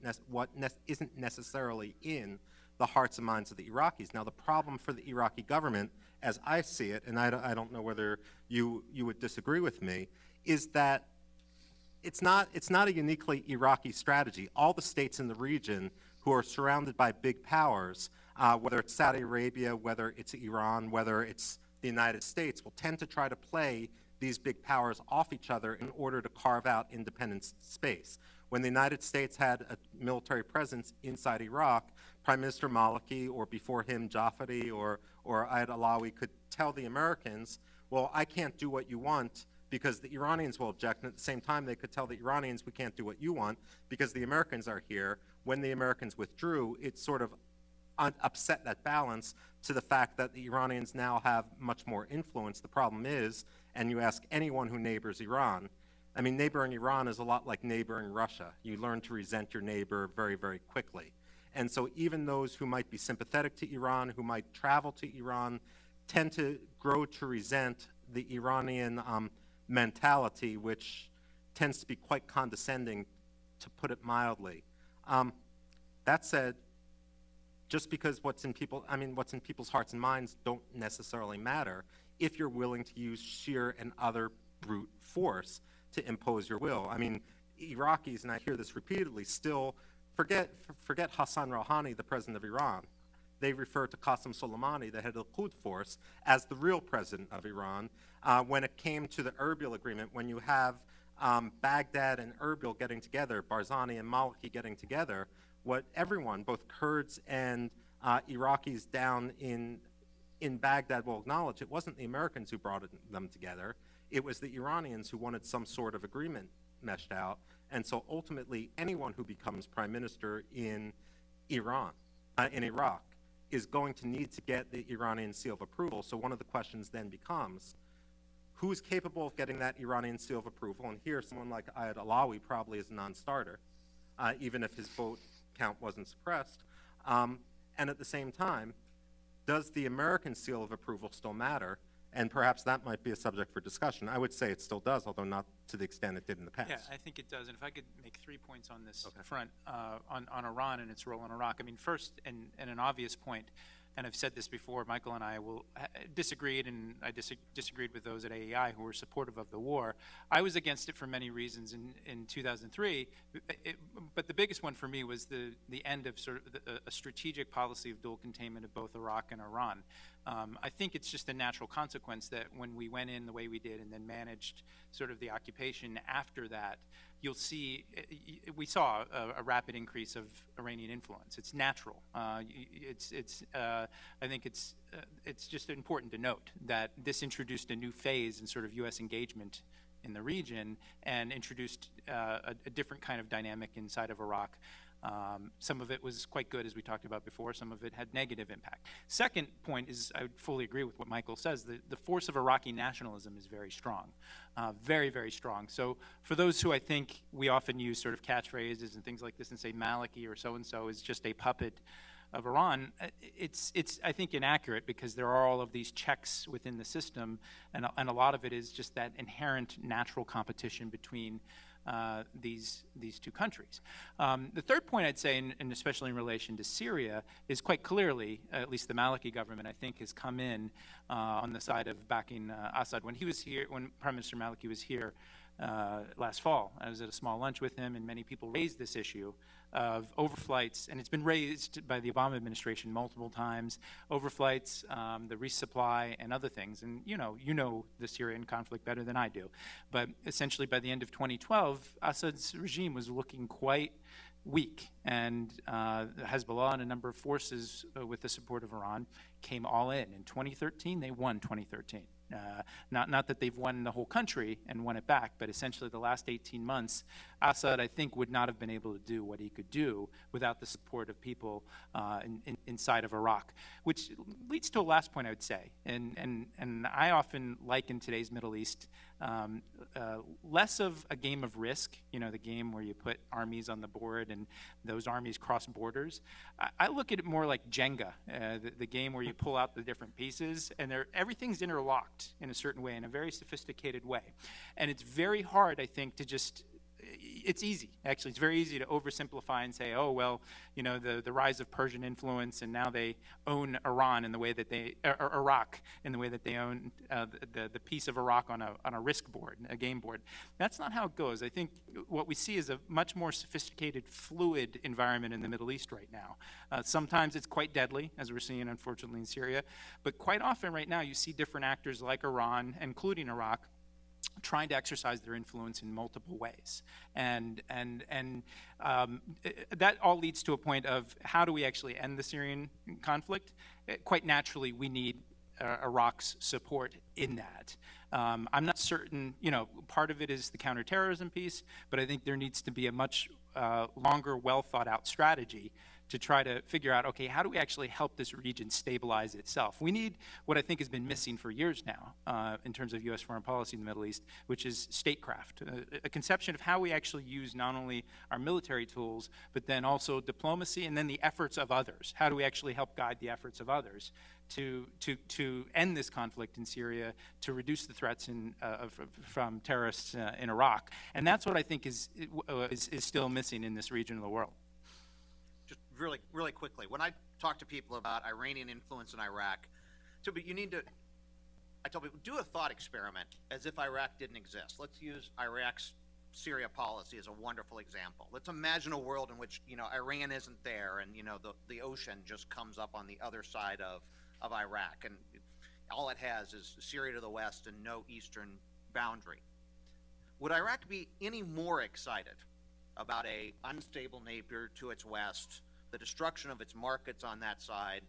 necessarily in the hearts and minds of the Iraqis. Now, the problem for the Iraqi government, as I see it, and I don't know whether you would disagree with me, is that it's not a uniquely Iraqi strategy. All the states in the region who are surrounded by big powers, whether it's Saudi Arabia, whether it's Iran, whether it's the United States, will tend to try to play these big powers off each other in order to carve out independent space. When the United States had a military presence inside Iraq, Prime Minister Maliki, or before him Jafari or al-Alawi, could tell the Americans, well, I can't do what you want because the Iranians will object, and at the same time they could tell the Iranians, we can't do what you want because the Americans are here. When the Americans withdrew, it sort of upset that balance to the fact that the Iranians now have much more influence. The problem is, and you ask anyone who neighbors Iran, neighboring Iran is a lot like neighboring Russia. You learn to resent your neighbor very, very quickly. And so even those who might be sympathetic to Iran, who might travel to Iran, tend to grow to resent the Iranian mentality, which tends to be quite condescending, to put it mildly. That said, just because what's in people's hearts and minds don't necessarily matter if you're willing to use sheer and other brute force to impose your will. Iraqis, and I hear this repeatedly, still forget Hassan Rouhani, the president of Iran. They refer to Qasem Soleimani, the head of the Quds force, as the real president of Iran. When it came to the Erbil agreement, when you have Baghdad and Erbil getting together, Barzani and Maliki getting together, what everyone, both Kurds and Iraqis down in Baghdad will acknowledge, it wasn't the Americans who brought them together. It was the Iranians who wanted some sort of agreement meshed out. And so ultimately, anyone who becomes prime minister in Iraq, is going to need to get the Iranian seal of approval. So one of the questions then becomes, who is capable of getting that Iranian seal of approval? And here, someone like Ayad Alawi probably is a non-starter, even if his vote count wasn't suppressed. And at the same time, does the American seal of approval still matter? And perhaps that might be a subject for discussion. I would say it still does, although not to the extent it did in the past. Yeah, I think it does. And if I could make 3 points on this front, on Iran and its role in Iraq. I mean, first, and an obvious point, and I've said this before, Michael and I disagreed, and I disagreed with those at AEI who were supportive of the war. I was against it for many reasons in 2003, but the biggest one for me was the end of sort of a strategic policy of dual containment of both Iraq and Iran. I think it's just a natural consequence that when we went in the way we did and then managed sort of the occupation after that, you'll see, we saw a rapid increase of Iranian influence. It's natural. I think it's just important to note that this introduced a new phase in sort of U.S. engagement in the region and introduced a different kind of dynamic inside of Iraq. Some of it was quite good, as we talked about before. Some of it had negative impact. Second point is, I would fully agree with what Michael says. The force of Iraqi nationalism is very strong, very, very strong. So for those who I think we often use sort of catchphrases and things like this and say Maliki or so-and-so is just a puppet of Iran, it's I think inaccurate, because there are all of these checks within the system, and a lot of it is just that inherent natural competition between these two countries. The third point I'd say, and especially in relation to Syria, is quite clearly, at least the Maliki government, I think, has come in on the side of backing Assad. When he was here, when Prime Minister Maliki was here last fall, I was at a small lunch with him, and many people raised this issue of overflights, and it's been raised by the Obama administration multiple times, overflights, the resupply, and other things. And you know the Syrian conflict better than I do. But essentially, by the end of 2012, Assad's regime was looking quite weak, and Hezbollah and a number of forces with the support of Iran came all in. In 2013, they won 2013. Not that they've won the whole country and won it back, but essentially the last 18 months, Assad, I think, would not have been able to do what he could do without the support of people inside of Iraq, which leads to a last point I would say. And I often liken today's Middle East less of a game of Risk, the game where you put armies on the board and those armies cross borders. I look at it more like Jenga, the game where you pull out the different pieces and everything's interlocked in a certain way, in a very sophisticated way. And it's very hard, I think, to just, it's easy, actually. It's very easy to oversimplify and say, oh, well, the rise of Persian influence, and now they own Iran in the way that they, or Iraq in the way that they own the piece of Iraq on a risk board, a game board. That's not how it goes. I think what we see is a much more sophisticated, fluid environment in the Middle East right now. Sometimes it's quite deadly, as we're seeing, unfortunately, in Syria. But quite often right now, you see different actors like Iran, including Iraq, trying to exercise their influence in multiple ways. And that all leads to a point of how do we actually end the Syrian conflict? Quite naturally, we need Iraq's support in that. I'm not certain, part of it is the counterterrorism piece, but I think there needs to be a much longer, well thought out strategy to try to figure out, okay, how do we actually help this region stabilize itself? We need what I think has been missing for years now in terms of U.S. foreign policy in the Middle East, which is statecraft, a conception of how we actually use not only our military tools, but then also diplomacy and then the efforts of others. How do we actually help guide the efforts of others to end this conflict in Syria, to reduce the threats from terrorists in Iraq? And that's what I think is still missing in this region of the world. Just really quickly, when I talk to people about Iranian influence in Iraq, I tell people, do a thought experiment as if Iraq didn't exist. Let's use Iraq's Syria policy as a wonderful example. Let's imagine a world in which, Iran isn't there and, the ocean just comes up on the other side of Iraq, and all it has is Syria to the west and no eastern boundary. Would Iraq be any more excited about a unstable neighbor to its west, the destruction of its markets on that side,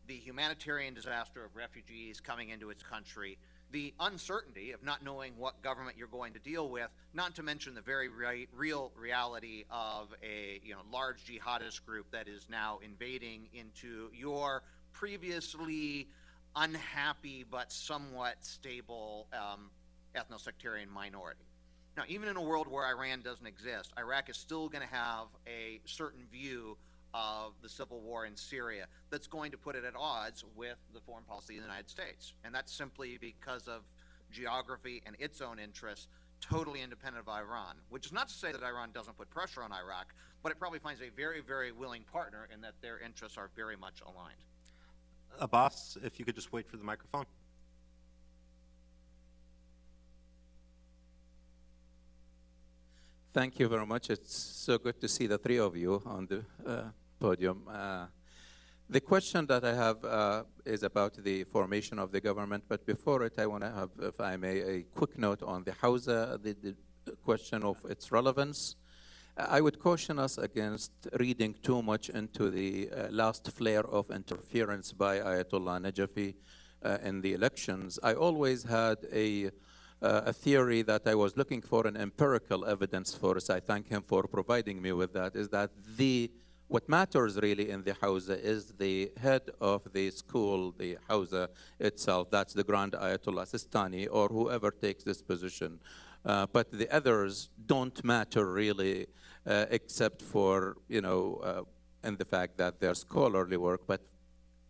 the humanitarian disaster of refugees coming into its country, the uncertainty of not knowing what government you're going to deal with, not to mention the very real reality of a large jihadist group that is now invading into your previously unhappy but somewhat stable ethno-sectarian minority? Now, even in a world where Iran doesn't exist, Iraq is still going to have a certain view of the civil war in Syria that's going to put it at odds with the foreign policy of the United States. And that's simply because of geography and its own interests, totally independent of Iran, which is not to say that Iran doesn't put pressure on Iraq, but it probably finds a very, very willing partner in that their interests are very much aligned. Abbas, if you could just wait for the microphone. Thank you very much. It's so good to see the three of you on the podium. The question that I have is about the formation of the government, but before it, I want to have, if I may, a quick note on the Hausa, the question of its relevance. I would caution us against reading too much into the last flare of interference by Ayatollah Najafi in the elections. I always had a theory that I was looking for an empirical evidence for, so I thank him for providing me with that, is that what matters really in the Hausa is the head of the school, the Hausa itself, that's the Grand Ayatollah Sistani, or whoever takes this position. But the others don't matter really, except for, in the fact that they're scholarly work, but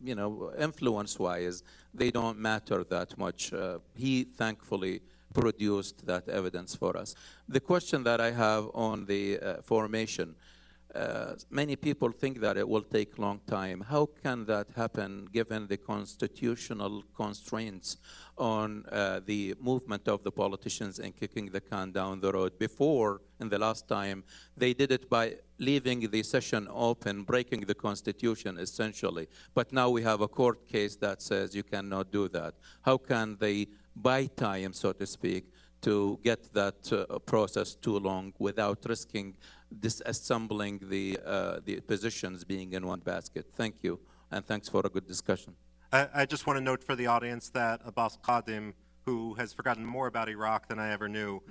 influence-wise, they don't matter that much. He thankfully produced that evidence for us. The question that I have on the formation, many people think that it will take a long time. How can that happen given the constitutional constraints on the movement of the politicians and kicking the can down the road? Before, in the last time, they did it by leaving the session open, breaking the constitution essentially. But now we have a court case that says you cannot do that. How can they buy time, so to speak, to get that process too long without risking disassembling the positions being in one basket? Thank you, and thanks for a good discussion. I just want to note for the audience that Abbas Qadim, who has forgotten more about Iraq than I ever knew,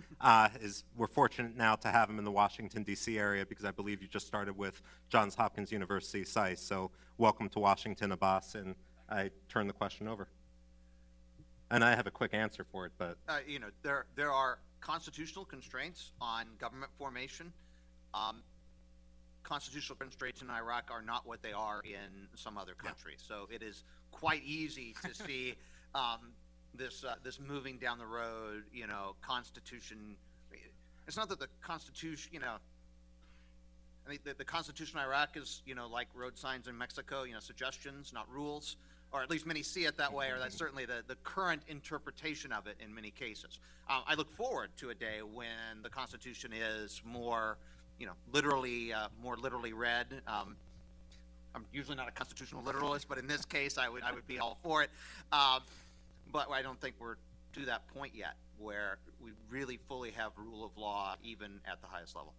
we're fortunate now to have him in the Washington, D.C. area, because I believe you just started with Johns Hopkins University SAIS. So welcome to Washington, Abbas, and I turn the question over. And I have a quick answer for it, but... There are constitutional constraints on government formation. Constitutional constraints in Iraq are not what they are in some other countries. Yeah. So it is quite easy to see this moving down the road, constitution. It's not that the constitution, I mean, the constitution in Iraq is, like road signs in Mexico, suggestions, not rules. Or at least many see it that way, or that's certainly the current interpretation of it in many cases. I look forward to a day when the Constitution is more, more literally read. I'm usually not a constitutional literalist, but in this case, I would be all for it. But I don't think we're to that point yet, where we really fully have rule of law, even at the highest level.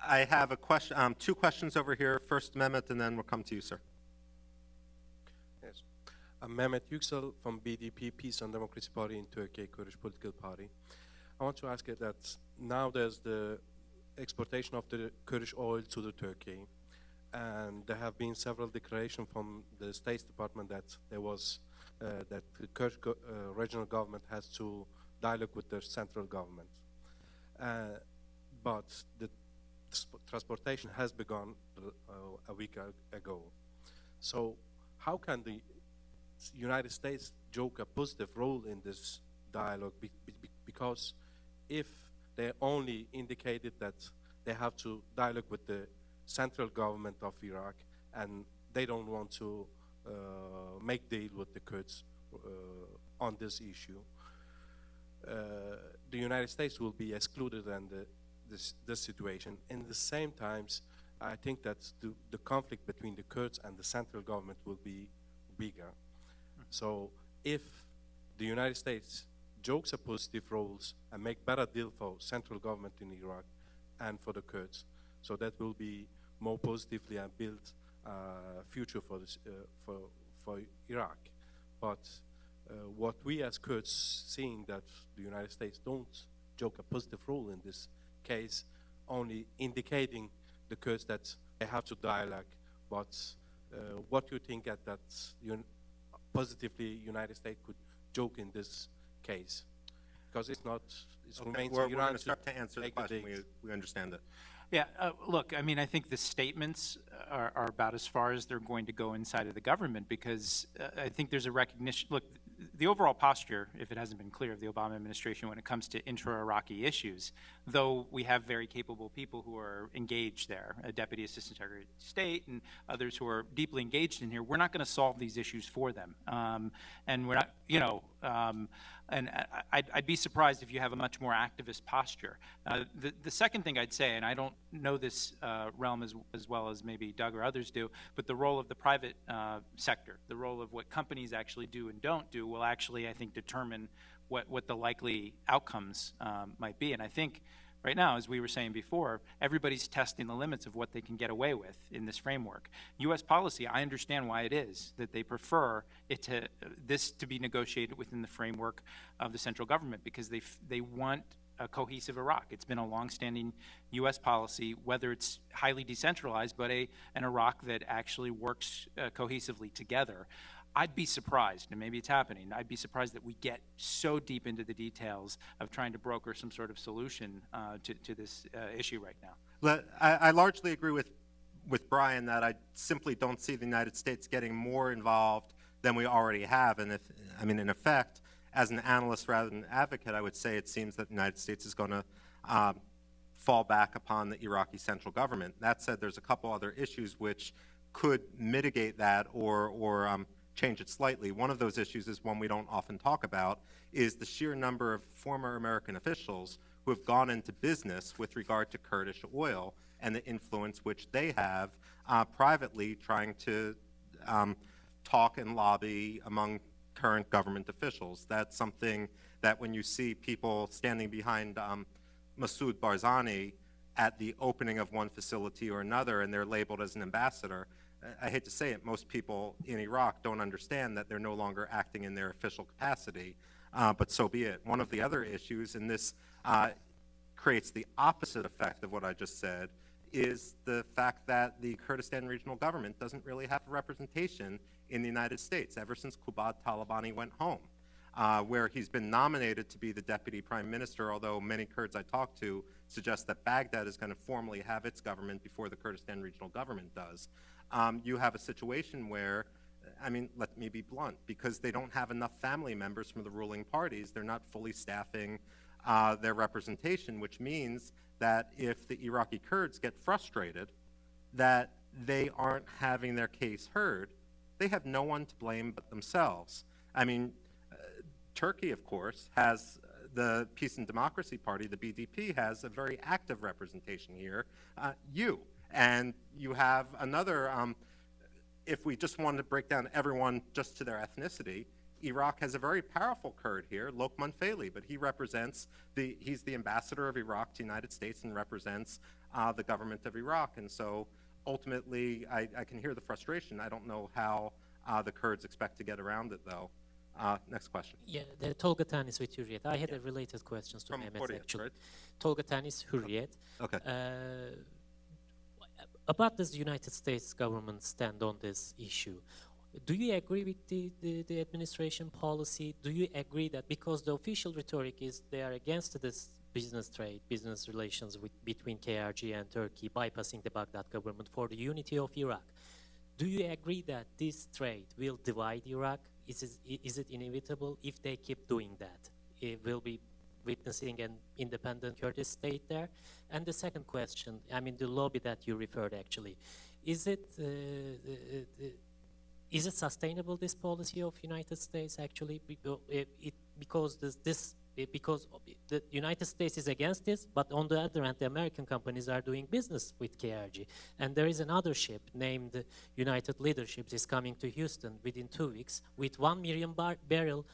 I have a question, two questions over here. First, Mehmet, and then we'll come to you, sir. Yes. I'm Mehmet Yüksel from BDP, Peace and Democracy Party in Turkey, Kurdish political party. I want to ask you that now there's the exportation of the Kurdish oil to the Turkey, and there have been several declarations from the State Department that there was that the Kurdish regional government has to dialogue with the central government. But the transportation has begun a week ago. So how can the United States joke a positive role in this dialogue? Because if they only indicated that they have to dialogue with the central government of Iraq and they don't want to make deal with the Kurds on this issue, the United States will be excluded in this situation. In the same times, I think that the conflict between the Kurds and the central government will be bigger. So if the United States jokes a positive roles and make better deal for central government in Iraq and for the Kurds, so that will be more positively and build a future for this, for Iraq. But what we as Kurds seeing that the United States don't joke a positive role in this case, only indicating the Kurds that they have to dialogue. But what do you think that positively United States could joke in this case? Because it's not, it Okay, remains we're Iran going to start to answer the question. We understand it. Yeah, look, I mean, I think the statements are about as far as they're going to go inside of the government, because I think there's a recognition. Look, the overall posture, if it hasn't been clear, of the Obama administration when it comes to intra-Iraqi issues, though we have very capable people who are engaged there, a Deputy Assistant Secretary of State and others who are deeply engaged in here, we're not going to solve these issues for them. And we're not, and I'd be surprised if you have a much more activist posture. The second thing I'd say, and I don't know this realm as well as maybe Doug or others do, but the role of the private sector, the role of what companies actually do and don't do will actually, I think, determine what the likely outcomes might be. And I think right now, as we were saying before, everybody's testing the limits of what they can get away with in this framework. U.S. policy, I understand why it is that they prefer this to be negotiated within the framework of the central government, because they want a cohesive Iraq. It's been a longstanding U.S. policy, whether it's highly decentralized, but an Iraq that actually works cohesively together. I'd be surprised, and maybe it's happening, I'd be surprised that we get so deep into the details of trying to broker some sort of solution to this issue right now. I largely agree with Brian that I simply don't see the United States getting more involved than we already have. And in effect, as an analyst rather than an advocate, I would say it seems that the United States is going to fall back upon the Iraqi central government. That said, there's a couple other issues which could mitigate that or change it slightly. One of those issues is one we don't often talk about, is the sheer number of former American officials who have gone into business with regard to Kurdish oil and the influence which they have privately trying to talk and lobby among current government officials. That's something that when you see people standing behind Masoud Barzani at the opening of one facility or another and they're labeled as an ambassador, I hate to say it, most people in Iraq don't understand that they're no longer acting in their official capacity, but so be it. One of the other issues, and this creates the opposite effect of what I just said, is the fact that the Kurdistan regional government doesn't really have representation in the United States ever since Qubad Talabani went home, where he's been nominated to be the deputy prime minister, although many Kurds I talked to suggest that Baghdad is going to formally have its government before the Kurdistan regional government does. You have a situation where, let me be blunt, because they don't have enough family members from the ruling parties, they're not fully staffing their representation, which means that if the Iraqi Kurds get frustrated that they aren't having their case heard, they have no one to blame but themselves. Turkey, of course, has the Peace and Democracy Party, the BDP, has a very active representation here. And you have another, if we just wanted to break down everyone just to their ethnicity, Iraq has a very powerful Kurd here, Lokman Faili, but he's the ambassador of Iraq to the United States and represents the government of Iraq. And so ultimately, I can hear the frustration. I don't know how the Kurds expect to get around it, though. Next question. Yeah, the Tolga Tanis with Hürriyet. I had a related questions to From Mehmet, Hürriyet, actually. right? Tolga Tanis, Hürriyet. Okay. About does the United States government stand on this issue? Do you agree with the administration policy? Do you agree that because the official rhetoric is they are against this business trade, business relations between KRG and Turkey, bypassing the Baghdad government for the unity of Iraq, do you agree that this trade will divide Iraq? Is it inevitable if they keep doing that? It will be witnessing an independent Kurdish state there? And the second question, the lobby that you referred actually, is it sustainable, this policy of United States actually? Because the United States is against this, but on the other hand, the American companies are doing business with KRG. And there is another ship named United Leadership is coming to Houston within 2 weeks with 1 million barrel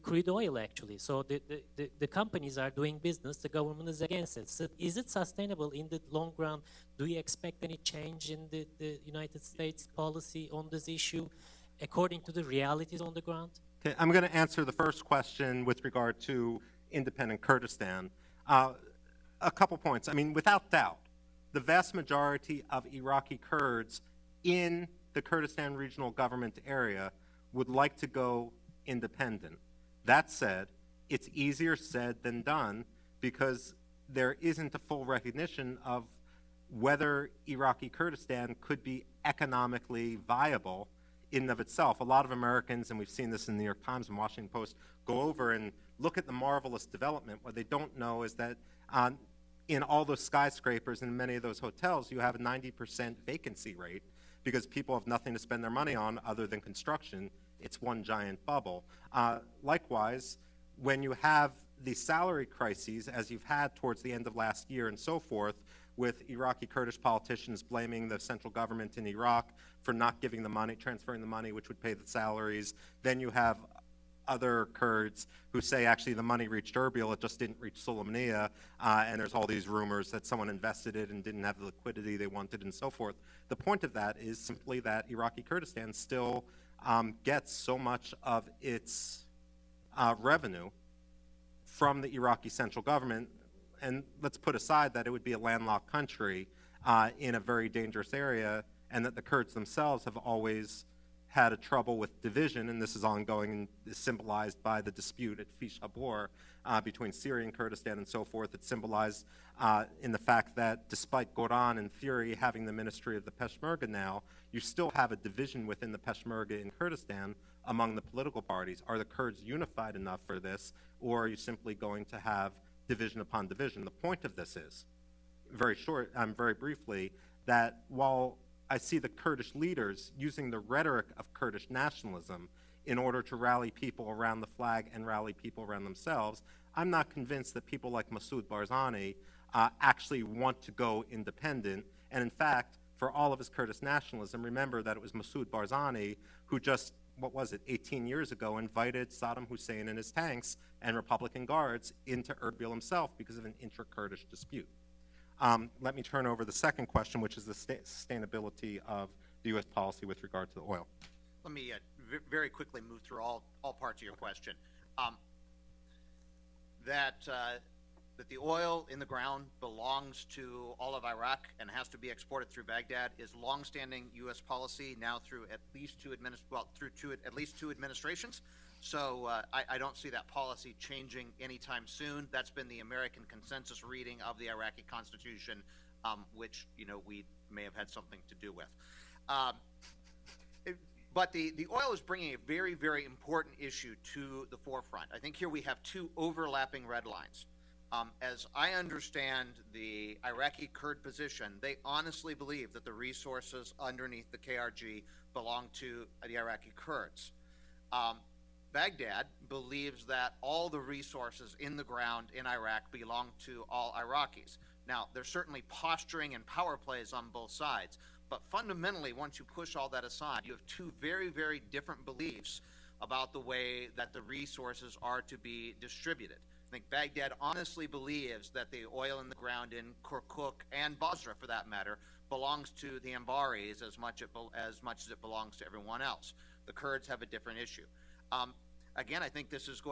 crude oil actually. So the companies are doing business, the government is against it. So is it sustainable in the long run? Do you expect any change in the United States policy on this issue according to the realities on the ground? Okay, I'm going to answer the first question with regard to independent Kurdistan. A couple points. Without doubt, the vast majority of Iraqi Kurds in the Kurdistan regional government area would like to go independent. That said, it's easier said than done because there isn't a full recognition of whether Iraqi Kurdistan could be economically viable in and of itself. A lot of Americans, and we've seen this in the New York Times and Washington Post, go over and look at the marvelous development. What they don't know is that in all those skyscrapers and many of those hotels, you have a 90% vacancy rate because people have nothing to spend their money on other than construction. It's one giant bubble. Likewise, when you have the salary crises, as you've had towards the end of last year and so forth, with Iraqi Kurdish politicians blaming the central government in Iraq for not giving the money, transferring the money which would pay the salaries, then you have other Kurds who say actually the money reached Erbil, it just didn't reach Sulaymaniyah, and there's all these rumors that someone invested it and didn't have the liquidity they wanted and so forth. The point of that is simply that Iraqi Kurdistan still gets so much of its revenue from the Iraqi central government, and let's put aside that it would be a landlocked country in a very dangerous area, and that the Kurds themselves have always had a trouble with division, and this is ongoing and is symbolized by the dispute at Fish Habor between Syrian Kurdistan and so forth. It's symbolized in the fact that despite Goran, in theory, having the ministry of the Peshmerga now, you still have a division within the Peshmerga in Kurdistan among the political parties. Are the Kurds unified enough for this, or are you simply going to have division upon division? The point of this is, very briefly, that while I see the Kurdish leaders using the rhetoric of Kurdish nationalism in order to rally people around the flag and rally people around themselves, I'm not convinced that people like Masoud Barzani actually want to go independent. And in fact, for all of his Kurdish nationalism, remember that it was Masoud Barzani who just, 18 years ago, invited Saddam Hussein and his tanks and Republican guards into Erbil himself because of an intra-Kurdish dispute. Let me turn over the second question, which is the sustainability of the U.S. policy with regard to the oil. Let me very quickly move through all parts of your question. That the oil in the ground belongs to all of Iraq and has to be exported through Baghdad is longstanding U.S. policy now through at least two administrations. So I don't see that policy changing anytime soon. That's been the American consensus reading of the Iraqi Constitution, which we may have had something to do with. But the oil is bringing a very, very important issue to the forefront. I think here we have two overlapping red lines. As I understand the Iraqi Kurd position, they honestly believe that the resources underneath the KRG belong to the Iraqi Kurds. Baghdad believes that all the resources in the ground in Iraq belong to all Iraqis. Now, there's certainly posturing and power plays on both sides, but fundamentally, once you push all that aside, you have two very, very different beliefs about the way that the resources are to be distributed. I think Baghdad honestly believes that the oil in the ground in Kirkuk and Basra, for that matter, belongs to the Anbaris as much as it belongs to everyone else. The Kurds have a different issue. Again, I think this is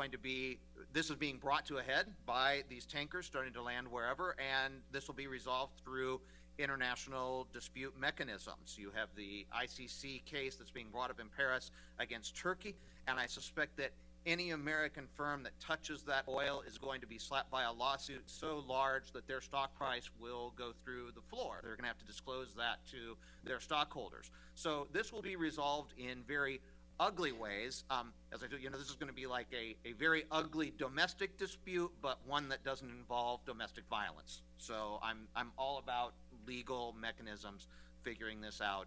being brought to a head by these tankers starting to land wherever, and this will be resolved through international dispute mechanisms. You have the ICC case that's being brought up in Paris against Turkey, and I suspect that any American firm that touches that oil is going to be slapped by a lawsuit so large that their stock price will go through the floor. They're going to have to disclose that to their stockholders. So this will be resolved in very ugly ways. As I do, this is going to be like a very ugly domestic dispute, but one that doesn't involve domestic violence. So I'm all about legal mechanisms figuring this out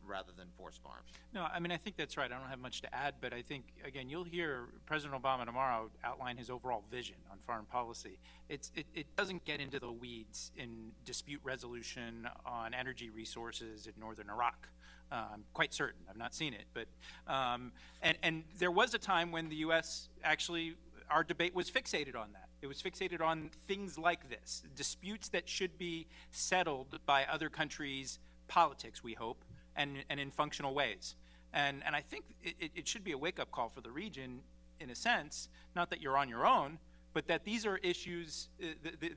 rather than force of arms. No, I mean, I think that's right. I don't have much to add, but I think, again, you'll hear President Obama tomorrow outline his overall vision on foreign policy. It doesn't get into the weeds in dispute resolution on energy resources in northern Iraq. I'm quite certain. I've not seen it, but and there was a time when the U.S. actually, our debate was fixated on that. It was fixated on things like this, disputes that should be settled by other countries' politics, we hope, and in functional ways. And I think it should be a wake-up call for the region, in a sense, not that you're on your own, but that these are issues,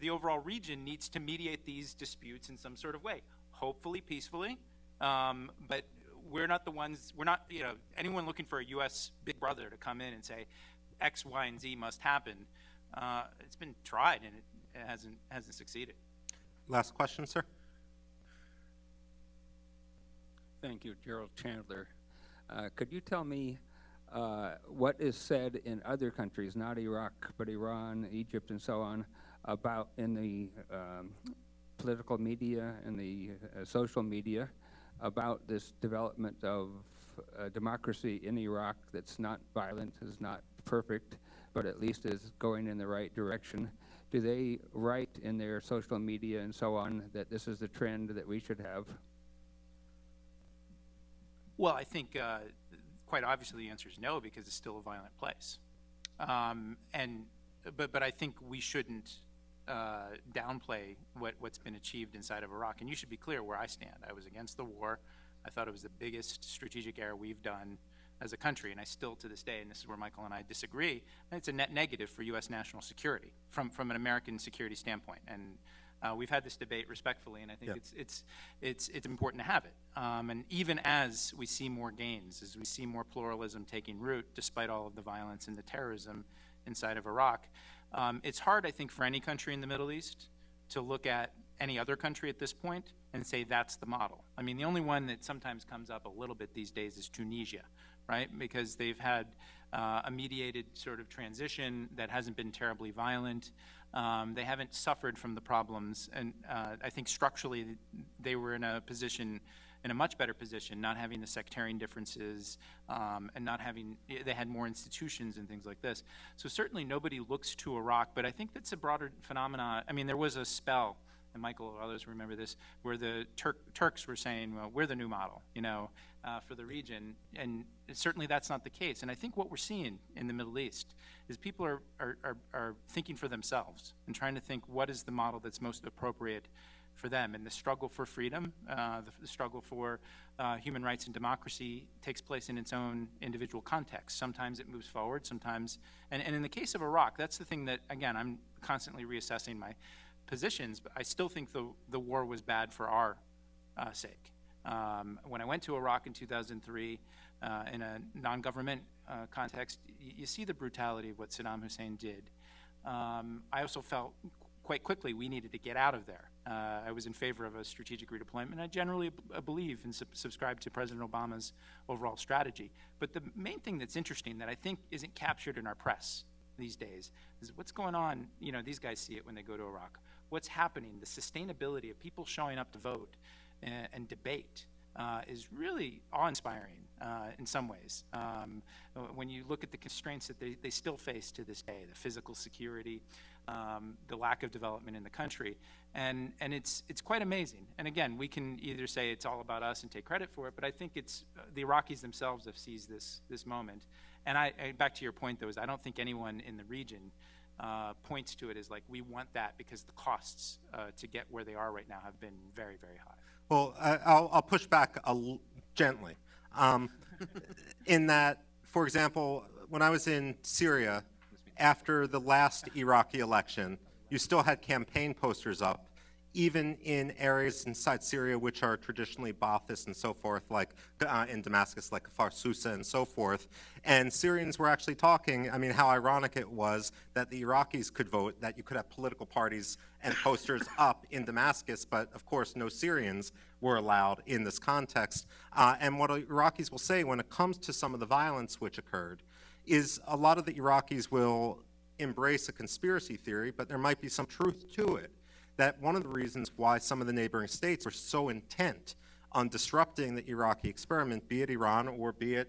the overall region needs to mediate these disputes in some sort of way, hopefully peacefully. But we're not the ones, anyone looking for a U.S. big brother to come in and say X, Y, and Z must happen. It's been tried and it hasn't succeeded. Last question, sir. Thank you, Gerald Chandler. Could you tell me what is said in other countries, not Iraq, but Iran, Egypt, and so on, about in the political media and the social media about this development of democracy in Iraq that's not violent, is not perfect, but at least is going in the right direction? Do they write in their social media and so on that this is the trend that we should have? Well, I think quite obviously the answer is no, because it's still a violent place. But I think we shouldn't downplay what's been achieved inside of Iraq. And you should be clear where I stand. I was against the war. I thought it was the biggest strategic error we've done as a country, and I still to this day, and this is where Michael and I disagree, it's a net negative for U.S. national security from an American security standpoint. And we've had this debate respectfully, and I think it's important to have it. And even as we see more gains, as we see more pluralism taking root, despite all of the violence and the terrorism inside of Iraq, it's hard, I think, for any country in the Middle East to look at any other country at this point and say that's the model. I mean, the only one that sometimes comes up a little bit these days is Tunisia, right? Because they've had a mediated sort of transition that hasn't been terribly violent. They haven't suffered from the problems, and I think structurally they were in a much better position, not having the sectarian differences, and not having, they had more institutions and things like this. So certainly nobody looks to Iraq, but I think that's a broader phenomenon. I mean, there was a spell, and Michael or others remember this, where the Turks were saying, well, we're the new model, for the region, and certainly that's not the case. And I think what we're seeing in the Middle East is people are thinking for themselves and trying to think what is the model that's most appropriate for them. And the struggle for freedom, the struggle for human rights and democracy takes place in its own individual context. Sometimes it moves forward, sometimes, and in the case of Iraq, that's the thing that, again, I'm constantly reassessing my positions, but I still think the war was bad for our sake. When I went to Iraq in 2003, in a non-government context, you see the brutality of what Saddam Hussein did. I also felt quite quickly we needed to get out of there. I was in favor of a strategic redeployment. I generally believe and subscribe to President Obama's overall strategy. But the main thing that's interesting that I think isn't captured in our press these days is what's going on. These guys see it when they go to Iraq. What's happening, the sustainability of people showing up to vote and debate is really awe-inspiring in some ways. When you look at the constraints that they still face to this day, the physical security, the lack of development in the country, and it's quite amazing. And again, we can either say it's all about us and take credit for it, but I think it's the Iraqis themselves have seized this moment. And back to your point, though, is I don't think anyone in the region points to it as like, we want that, because the costs to get where they are right now have been very, very high. Well, I'll push back gently. In that, for example, when I was in Syria, after the last Iraqi election, you still had campaign posters up, even in areas inside Syria which are traditionally Ba'athist and so forth, like in Damascus, like Kfar Sousa and so forth. And Syrians were actually talking, I mean, how ironic it was that the Iraqis could vote, that you could have political parties and posters up in Damascus, but of course no Syrians were allowed in this context. And what Iraqis will say when it comes to some of the violence which occurred is a lot of the Iraqis will embrace a conspiracy theory, but there might be some truth to it. That one of the reasons why some of the neighboring states were so intent on disrupting the Iraqi experiment, be it Iran or be it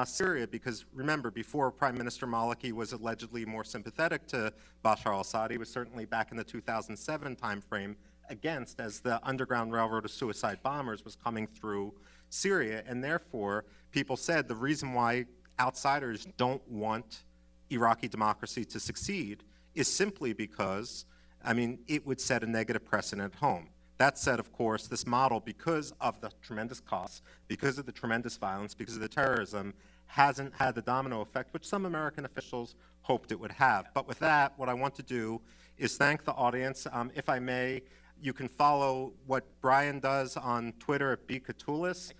Syria, because remember, before Prime Minister Maliki was allegedly more sympathetic to Bashar al-Assad, he was certainly back in the 2007 timeframe against, as the Underground Railroad of Suicide Bombers was coming through Syria. And therefore, people said the reason why outsiders don't want Iraqi democracy to succeed is simply because, I mean, it would set a negative precedent at home. That said, of course, this model, because of the tremendous costs, because of the tremendous violence, because of the terrorism, hasn't had the domino effect which some American officials hoped it would have. But with that, what I want to do is thank the audience. If I may, you can follow what Brian does on Twitter at bcatulis.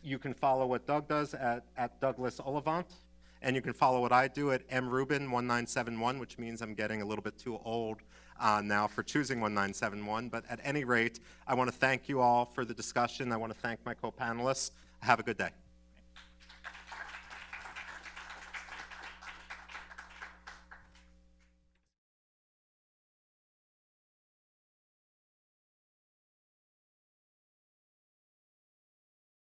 You can follow what Doug does at Douglas Olivant. And you can follow what I do at mrubin1971, which means I'm getting a little bit too old now for choosing 1971. But at any rate, I want to thank you all for the discussion. I want to thank my co-panelists. Have a good day.